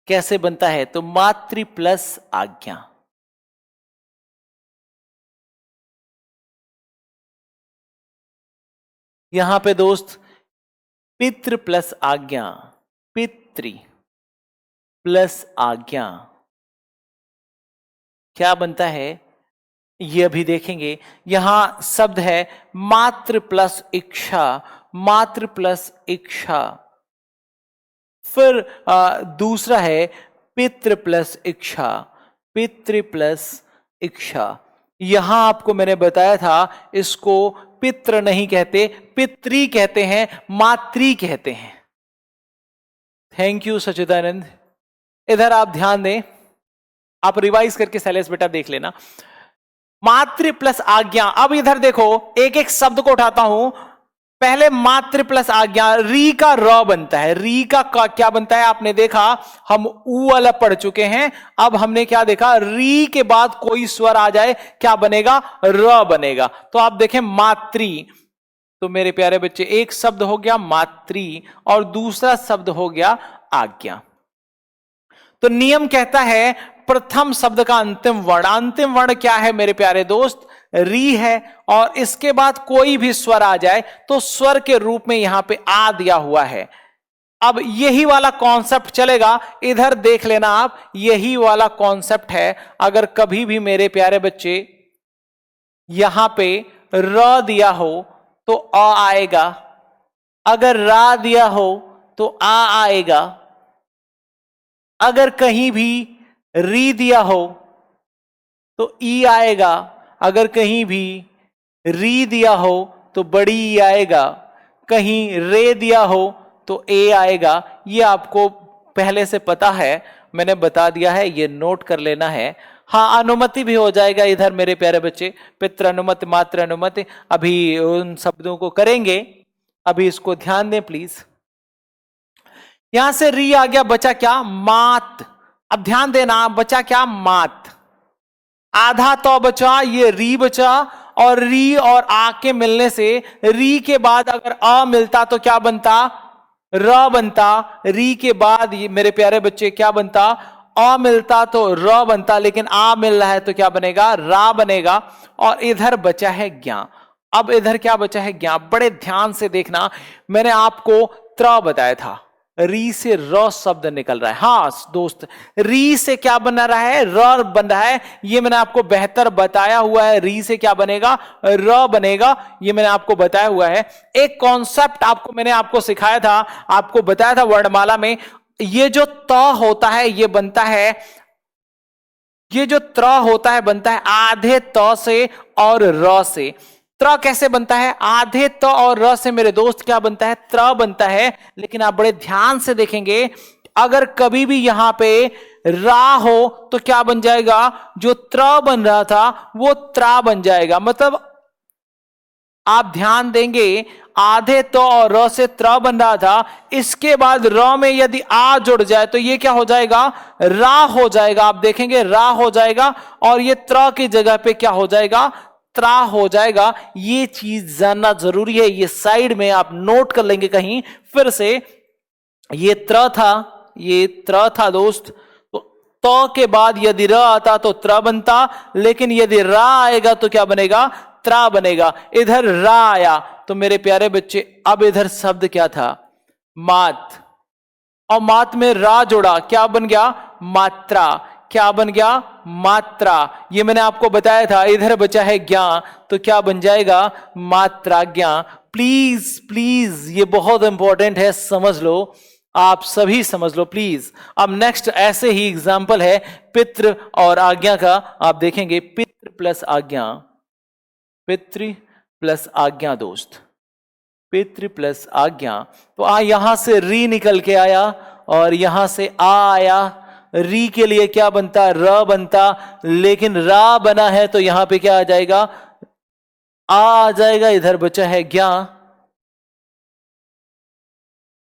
कैसे बनता है, तो मातृ प्लस आज्ञा। यहां पे दोस्त पितृ प्लस आज्ञा, पितृ प्लस आज्ञा क्या बनता है, ये अभी देखेंगे। यहां शब्द है मातृ प्लस इच्छा, मातृ प्लस इच्छा, फिर दूसरा है पितृ प्लस इच्छा, पितृ प्लस इच्छा। यहां आपको मैंने बताया था इसको पितृ नहीं कहते, पितृ कहते हैं, मातृ कहते हैं। थैंक यू सच्चिदानंद। इधर आप ध्यान दें, आप रिवाइज करके सैलेस बेटा देख लेना। मातृ प्लस आज्ञा, अब इधर देखो एक एक शब्द को उठाता हूं। पहले मातृ प्लस आज्ञा, री का र बनता है, री का क्या बनता है, आपने देखा हम ऊ वाला पढ़ चुके हैं। अब हमने क्या देखा, री के बाद कोई स्वर आ जाए क्या बनेगा, र बनेगा। तो आप देखें मातृ, तो मेरे प्यारे बच्चे एक शब्द हो गया मातृ और दूसरा शब्द हो गया आज्ञा। तो नियम कहता है प्रथम शब्द का अंतिम वर्ण, अंतिम वर्ण क्या है मेरे प्यारे दोस्त, री है, और इसके बाद कोई भी स्वर आ जाए तो स्वर के रूप में यहां पे आ दिया हुआ है। अब यही वाला कॉन्सेप्ट चलेगा, इधर देख लेना आप, यही वाला कॉन्सेप्ट है। अगर कभी भी मेरे प्यारे बच्चे यहां पे र दिया हो तो अ आएगा, अगर रा दिया हो तो आ आएगा, अगर कहीं भी री दिया हो तो ई आएगा, अगर कहीं भी री दिया हो तो बड़ी ई आएगा, कहीं रे दिया हो तो ए आएगा। ये आपको पहले से पता है, मैंने बता दिया है, ये नोट कर लेना है। हाँ, अनुमति भी हो जाएगा इधर मेरे प्यारे बच्चे, पितृ अनुमति, मातृ अनुमति, अभी उन शब्दों को करेंगे, अभी इसको ध्यान दें प्लीज। यहां से री आ गया, बचा क्या, मात। अब ध्यान देना, बचा क्या, मात। आधा तो बचा, ये री बचा, और री और आ के मिलने से री के बाद अगर अ मिलता तो क्या बनता, र बनता। री के बाद ये मेरे प्यारे बच्चे क्या बनता, अ मिलता तो र बनता, लेकिन आ मिल रहा है तो क्या बनेगा, रा बनेगा। और इधर बचा है ज्ञा। अब इधर क्या बचा है, ज्ञा। बड़े ध्यान से देखना, मैंने आपको त्र बताया था, री से र शब्द निकल रहा है। हाँ दोस्त, री से क्या बन रहा है, र बन रहा है, ये मैंने आपको बेहतर बताया हुआ है। री से क्या बनेगा, र बनेगा, ये मैंने आपको बताया हुआ है। एक कॉन्सेप्ट आपको मैंने आपको सिखाया था, आपको बताया था वर्णमाला में, ये जो त होता है ये बनता है, ये जो त्र होता है बनता है आधे त से और र से। त्र कैसे बनता है, आधे त और र से मेरे दोस्त क्या बनता है, त्र बनता है। लेकिन आप बड़े ध्यान से देखेंगे, अगर कभी भी यहां पे रा हो तो क्या बन जाएगा, जो त्र बन रहा था वो त्रा बन जाएगा। मतलब आप ध्यान देंगे, आधे तो और र से त्र बन रहा था, इसके बाद र में यदि आ जुड़ जाए तो ये क्या हो जाएगा, रा हो जाएगा। आप देखेंगे रा हो जाएगा, और ये त्र की जगह पे क्या हो जाएगा, त्रा हो जाएगा। ये चीज जानना जरूरी है, ये साइड में आप नोट कर लेंगे कहीं फिर से। ये त्र था, ये त्र था दोस्त, तो के बाद यदि र आता तो त्र बनता, लेकिन यदि रा आएगा तो क्या बनेगा, त्रा बनेगा, इधर रा आया, तो मेरे प्यारे बच्चे अब इधर शब्द क्या था, मात, और मात में रा जोड़ा, क्या बन गया, मात्रा, क्या बन गया, मात्रा। ये मैंने आपको बताया था, इधर बचा है ज्ञा, तो क्या बन जाएगा, मात्रा ज्ञा। प्लीज प्लीज ये बहुत इंपॉर्टेंट है, समझ लो, आप सभी समझ लो प्लीज। अब नेक्स्ट ऐसे ही एग्जाम्पल है पितृ और आज्ञा का, आप देखेंगे पितृ प्लस आज्ञा, पितृ प्लस आज्ञा दोस्त, पितृ प्लस आज्ञा। तो यहां से री निकल के आया और यहां से आ आया, री के लिए क्या बनता, र बनता, लेकिन रा बना है तो यहां पे क्या आ जाएगा, आ जाएगा। इधर बचा है ज्ञा,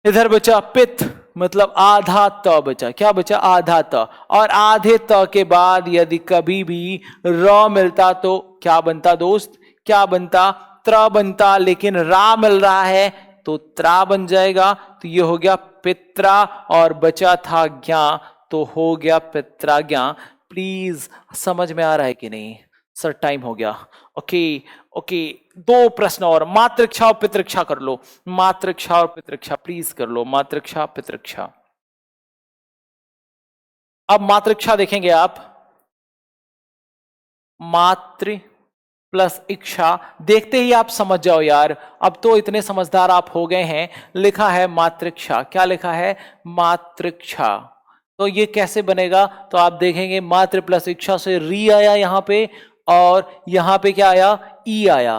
इधर बचा पित्त, मतलब आधा त बचा, क्या बचा, आधा त। और आधे त के बाद यदि कभी भी र मिलता तो क्या बनता दोस्त, क्या बनता, त्र बनता, लेकिन रा मिल रहा है तो त्रा बन जाएगा। तो ये हो गया पित्रा, और बचा था ज्ञा, तो हो गया पित्राज्ञा। प्लीज समझ में आ रहा है कि नहीं सर, टाइम हो गया। ओके ओके, दो प्रश्न और, मातृक्षा और पितृक्षा कर लो, मातृक्षा और पितृक्षा प्लीज कर लो, मातृक्षा पितृक्षा। अब मातृक्षा देखेंगे आप, मातृ प्लस इच्छा, देखते ही आप समझ जाओ यार, अब तो इतने समझदार आप हो गए हैं। लिखा है मातृक्षा, क्या लिखा है, मातृक्षा। तो ये कैसे बनेगा, तो आप देखेंगे मातृ प्लस इच्छा से री आया यहां पे, और यहां पे क्या आया, ई आया,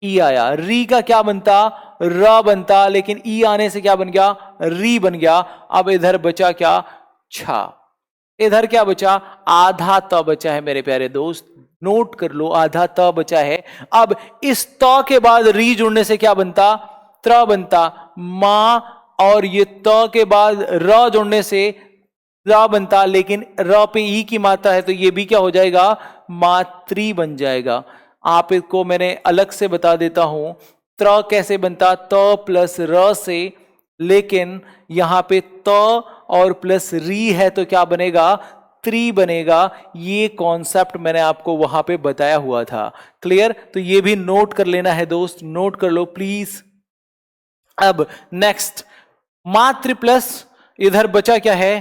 ई आया, री का क्या बनता, र बनता, लेकिन ई आने से क्या बन गया, री बन गया। अब इधर बचा क्या, छा, इधर क्या बचा, आधा त बचा है मेरे प्यारे दोस्त, नोट कर लो, आधा त बचा है। अब इस त के बाद री जुड़ने से क्या बनता, त्र बनता, मां, और ये त के बाद र जुड़ने से र बनता, लेकिन र पे ई की मात्रा है तो ये भी क्या हो जाएगा, मातृ बन जाएगा। आप इसको मैंने अलग से बता देता हूं, त्र कैसे बनता, त प्लस र से, लेकिन यहां पे त और प्लस री है तो क्या बनेगा, त्रि बनेगा। ये कॉन्सेप्ट मैंने आपको वहां पे बताया हुआ था, क्लियर। तो ये भी नोट कर लेना है दोस्त, नोट कर लो प्लीज। अब नेक्स्ट, मातृ प्लस इधर बचा क्या है,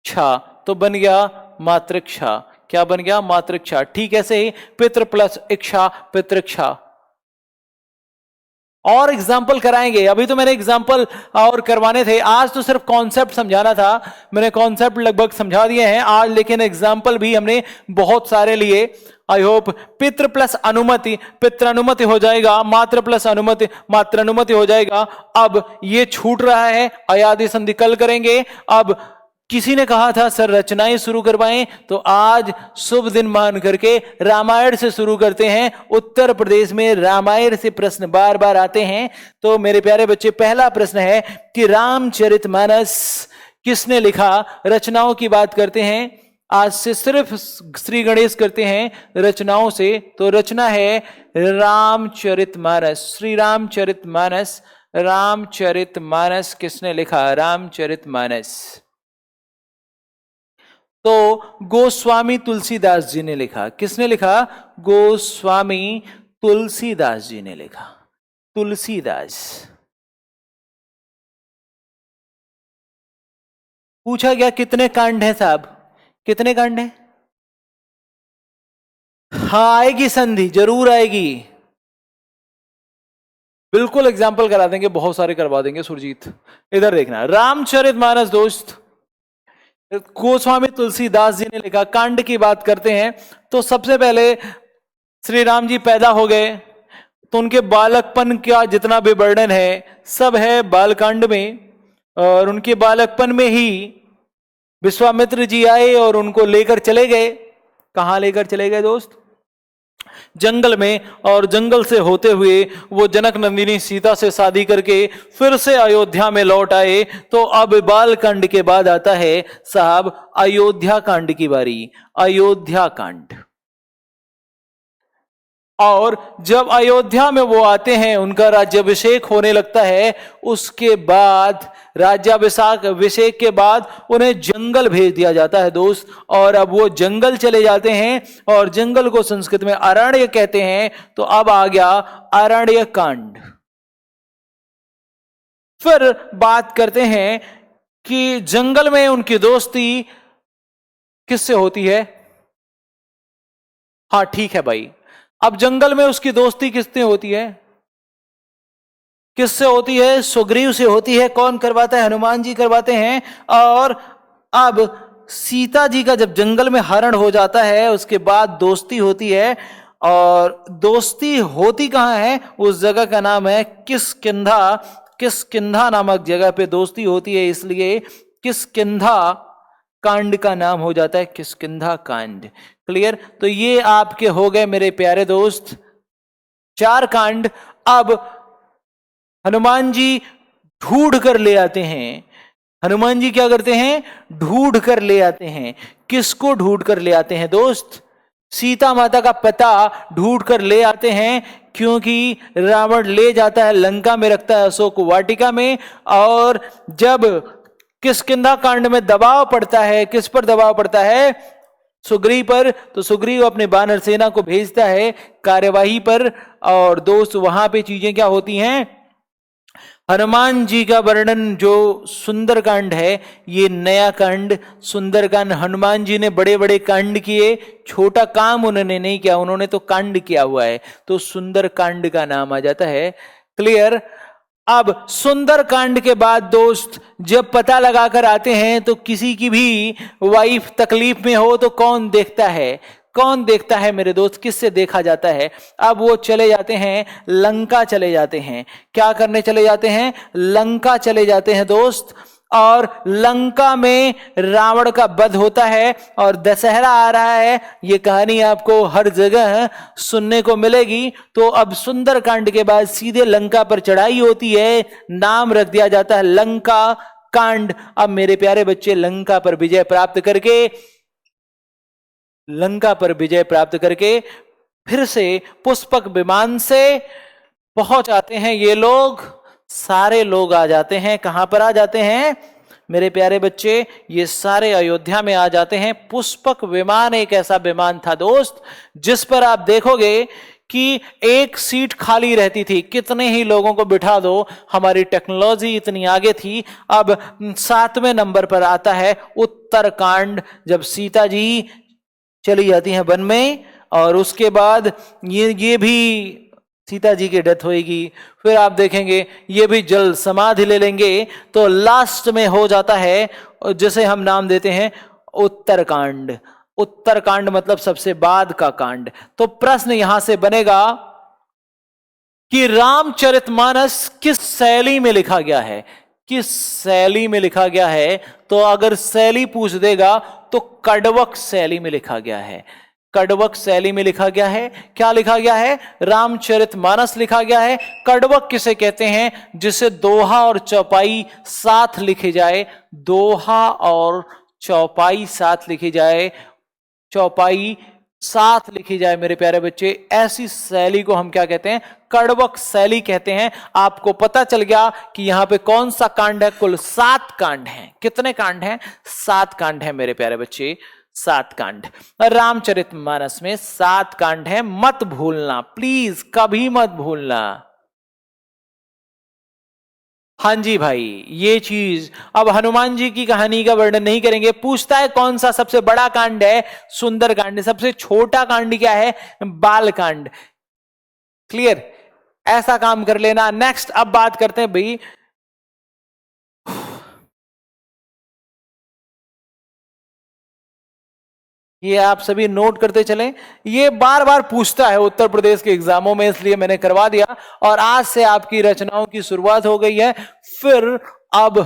क्षा, तो बन गया मातृक्षा, क्या बन गया, मातृक्षा। ठीक ऐसे ही पितृ प्लस इच्छा, पितृक्षा। और एग्जाम्पल कराएंगे, अभी तो मैंने एग्जाम्पल और करवाने थे, आज तो सिर्फ कॉन्सेप्ट समझाना था, मैंने कॉन्सेप्ट लगभग समझा दिए हैं आज, लेकिन एग्जाम्पल भी हमने बहुत सारे लिए। आई होप पितृ प्लस अनुमति, पितृ अनुमति हो जाएगा, मातृ प्लस अनुमति, मातृ अनुमति हो जाएगा। अब ये छूट रहा है, अयादि संधि कल करेंगे। अब किसी ने कहा था सर रचनाएं शुरू करवाएं, तो आज शुभ दिन मान करके रामायण से शुरू करते हैं। उत्तर प्रदेश में रामायण से प्रश्न बार बार आते हैं। तो मेरे प्यारे बच्चे, पहला प्रश्न है कि रामचरितमानस किसने लिखा, रचनाओं की बात करते हैं। आज से सिर्फ श्री गणेश करते हैं रचनाओं से, तो रचना है रामचरितमानस, श्री रामचरितमानस। रामचरितमानस किसने लिखा, रामचरितमानस तो गोस्वामी तुलसीदास जी ने लिखा। किसने लिखा, गोस्वामी तुलसीदास जी ने लिखा, तुलसीदास। पूछा गया कितने कांड हैं साहब, कितने कांड हैं, हाँ आएगी संधि, जरूर आएगी, बिल्कुल एग्जाम्पल करा देंगे, बहुत सारे करवा देंगे सुरजीत। इधर देखना, रामचरितमानस दोस्त गोस्वामी तुलसीदास जी ने लिखा। कांड की बात करते हैं तो सबसे पहले श्री राम जी पैदा हो गए, तो उनके बालकपन का जितना भी वर्णन है सब है बालकांड में। और उनके बालकपन में ही विश्वामित्र जी आए और उनको लेकर चले गए। कहां लेकर चले गए दोस्त, जंगल में। और जंगल से होते हुए वो जनक नंदिनी सीता से शादी करके फिर से अयोध्या में लौट आए। तो अब बाल कांड के बाद आता है साहब अयोध्या कांड की बारी, अयोध्या कांड। और जब अयोध्या में वो आते हैं, उनका राज्याभिषेक होने लगता है, उसके बाद राज्याभिषेक के बाद उन्हें जंगल भेज दिया जाता है दोस्त। और अब वो जंगल चले जाते हैं, और जंगल को संस्कृत में अरण्य कहते हैं। तो अब आ गया अरण्य कांड। फिर बात करते हैं कि जंगल में उनकी दोस्ती किससे होती है। हाँ ठीक है भाई, अब जंगल में उसकी दोस्ती किससे होती है? किससे होती है? सुग्रीव से होती है। कौन करवाता है? हनुमान जी करवाते हैं। और अब सीता जी का जब जंगल में हरण हो जाता है, उसके बाद दोस्ती होती है। और दोस्ती होती कहां है? उस जगह का नाम है किष्किंधा। किष्किंधा नामक जगह पे दोस्ती होती है, इसलिए किष्किंधा कांड का नाम हो जाता है किष्किंधा कांड। क्लियर? तो ये आपके हो गए मेरे प्यारे दोस्त 4 कांड। अब हनुमान जी ढूंढ कर ले आते हैं। हनुमान जी क्या करते हैं? ढूंढ कर ले आते हैं। किसको ढूंढ कर ले आते हैं दोस्त? सीता माता का पता ढूंढ कर ले आते हैं, क्योंकि रावण ले जाता है, लंका में रखता है, अशोक वाटिका में। और जब किष्किंधा कांड में दबाव पड़ता है, किस पर दबाव पड़ता है? सुग्रीव पर। तो सुग्रीव अपने वानर सेना को भेजता है कार्यवाही पर। और दोस्त वहां पे चीजें क्या होती हैं? हनुमान जी का वर्णन जो सुंदरकांड है, ये नया कांड सुंदरकांड। हनुमान जी ने बड़े बड़े कांड किए, छोटा काम उन्होंने नहीं किया, उन्होंने तो कांड किया हुआ है, तो सुंदरकांड का नाम आ जाता है। क्लियर? अब सुंदरकांड के बाद दोस्त जब पता लगाकर आते हैं, तो किसी की भी वाइफ तकलीफ में हो तो कौन देखता है? कौन देखता है मेरे दोस्त? किससे देखा जाता है? अब वो चले जाते हैं लंका, चले जाते हैं। क्या करने चले जाते हैं? लंका चले जाते हैं दोस्त। और लंका में रावण का वध होता है, और दशहरा आ रहा है। ये कहानी आपको हर जगह सुनने को मिलेगी। तो अब सुंदरकांड के बाद सीधे लंका पर चढ़ाई होती है, नाम रख दिया जाता है लंका कांड। अब मेरे प्यारे बच्चे, लंका पर विजय प्राप्त करके फिर से पुष्पक विमान से पहुंच आते हैं ये लोग। सारे लोग आ जाते हैं। कहां पर आ जाते हैं मेरे प्यारे बच्चे? ये सारे अयोध्या में आ जाते हैं। पुष्पक विमान एक ऐसा विमान था दोस्त, जिस पर आप देखोगे कि एक सीट खाली रहती थी। कितने ही लोगों को बिठा दो, हमारी टेक्नोलॉजी इतनी आगे थी। अब 7वें नंबर पर आता है उत्तरकांड, जब सीता जी चली जाती हैं वन में, और उसके बाद ये भी सीता जी की डेथ होएगी। फिर आप देखेंगे ये भी जल समाधि ले लेंगे। तो लास्ट में हो जाता है जिसे हम नाम देते हैं उत्तरकांड। उत्तरकांड मतलब सबसे बाद का कांड। तो प्रश्न यहां से बनेगा कि रामचरितमानस किस शैली में लिखा गया है? किस शैली में लिखा गया है? तो अगर शैली पूछ देगा तो कड़वक शैली में लिखा गया है। कड़वक शैली में लिखा गया है। क्या लिखा गया है? रामचरितमानस लिखा गया है। कड़वक किसे कहते हैं? जिसे दोहा और चौपाई साथ लिखे जाए। दोहा और चौपाई साथ लिखी जाए, चौपाई साथ लिखी जाए मेरे प्यारे बच्चे, ऐसी शैली को हम क्या कहते हैं? कड़वक शैली कहते हैं। आपको पता चल गया कि यहां पे कौन सा कांड है? कुल 7 कांड हैं। कितने कांड हैं? 7 कांड हैं मेरे प्यारे बच्चे, 7 कांड। रामचरितमानस में 7 कांड हैं। मत भूलना प्लीज, कभी मत भूलना। हाँ जी भाई, ये चीज। अब हनुमान जी की कहानी का वर्णन नहीं करेंगे। पूछता है कौन सा सबसे बड़ा कांड है? सुंदर कांड। सबसे छोटा कांड क्या है? बाल कांड। क्लियर? ऐसा काम कर लेना। नेक्स्ट अब बात करते हैं भाई, ये आप सभी नोट करते चलें। ये बार बार पूछता है उत्तर प्रदेश के एग्जामों में, इसलिए मैंने करवा दिया। और आज से आपकी रचनाओं की शुरुआत हो गई है। फिर अब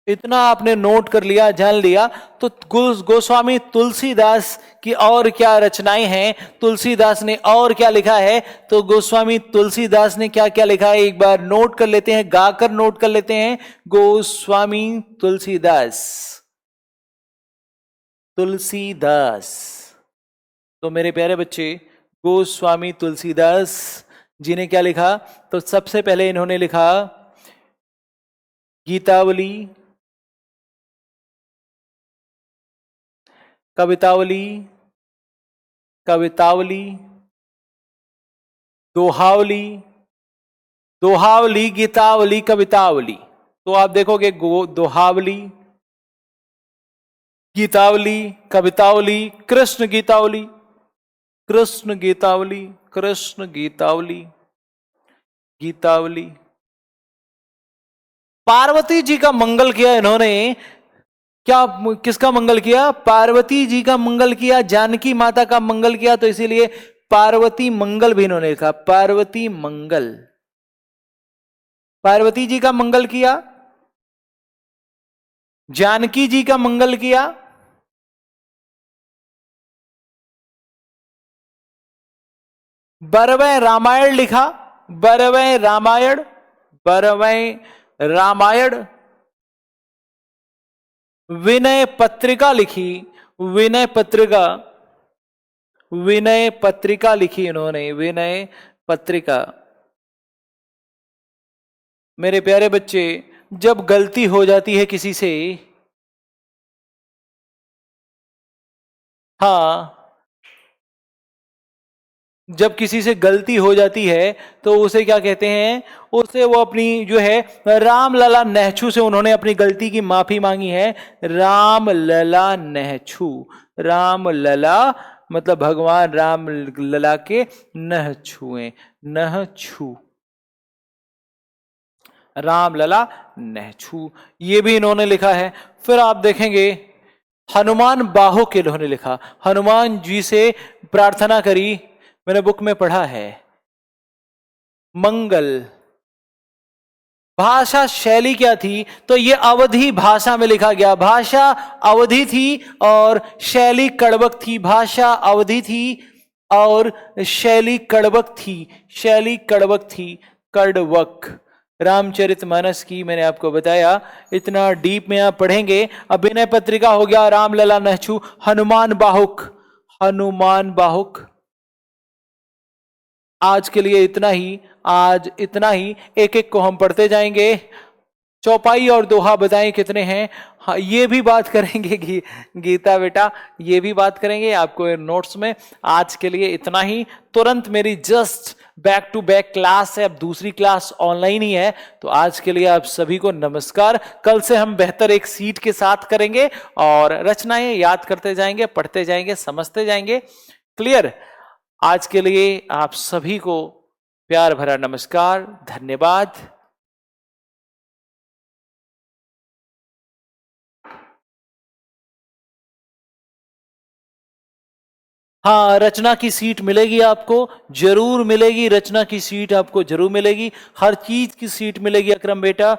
इतना आपने नोट कर लिया, जान लिया, तो गोस्वामी तुलसीदास की और क्या रचनाएं हैं, तुलसीदास ने और क्या लिखा है, तो गोस्वामी तुलसीदास ने क्या क्या लिखा है एक बार नोट कर लेते हैं, गाकर नोट कर लेते हैं। गोस्वामी तुलसीदास, तुलसीदास तो मेरे प्यारे बच्चे, गोस्वामी तुलसीदास जी ने क्या लिखा? तो सबसे पहले इन्होंने लिखा गीतावली, कवितावली, कवितावली, दोहावली, दोहावली, गीतावली, कवितावली। तो आप देखोगे दोहावली, गीतावली, कवितावली, कृष्ण गीतावली, कृष्ण गीतावली, कृष्ण गीतावली, गीतावली। पार्वती जी का मंगल किया इन्होंने। क्या, किसका मंगल किया? पार्वती जी का मंगल किया, जानकी माता का मंगल किया, तो इसीलिए पार्वती मंगल भी इन्होंने लिखा, पार्वती मंगल। पार्वती जी का मंगल किया, जानकी जी का मंगल किया, 12वें रामायण लिखा, 12वें रामायण, 12वें रामायण, विनय पत्रिका लिखी, विनय पत्रिका, विनय पत्रिका लिखी इन्होंने, विनय पत्रिका। मेरे प्यारे बच्चे, जब गलती हो जाती है किसी से, हाँ, जब किसी से गलती हो जाती है तो उसे क्या कहते हैं? उसे वो अपनी जो है राम लला नहछू से उन्होंने अपनी गलती की माफी मांगी है। राम लला नहछू, राम लला मतलब भगवान राम लला के नह छुए, नह छू, राम लला नहछू, ये भी इन्होंने लिखा है। फिर आप देखेंगे हनुमान बाहुक इन्होंने लिखा, हनुमान जी से प्रार्थना करी, मैंने बुक में पढ़ा है। मंगल, भाषा शैली क्या थी? तो ये अवधी भाषा में लिखा गया, भाषा अवधी थी और शैली कड़वक थी, भाषा अवधी थी और शैली कड़वक थी, शैली कड़वक थी, कड़वक। रामचरितमानस की मैंने आपको बताया, इतना डीप में आप पढ़ेंगे। अब विनय पत्रिका हो गया, रामलला नहछू, हनुमान बाहुक, हनुमान बाहुक। आज के लिए इतना ही, आज इतना ही, एक एक को हम पढ़ते जाएंगे। चौपाई और दोहा बताएं कितने हैं? हाँ, ये भी बात करेंगे गीता बेटा, ये भी बात करेंगे आपको नोट्स में। आज के लिए इतना ही। तुरंत मेरी just back to back class है, अब दूसरी क्लास ऑनलाइन ही है। तो आज के लिए आप सभी को नमस्कार। कल से हम बेहतर एक सीट के साथ करेंगे और रचनाएं याद करते जाएंगे, पढ़ते जाएंगे, समझते जाएंगे। क्लियर? आज के लिए आप सभी को प्यार भरा नमस्कार, धन्यवाद। हाँ, रचना की सीट मिलेगी आपको, जरूर मिलेगी, रचना की सीट आपको जरूर मिलेगी, हर चीज की सीट मिलेगी अकरम बेटा।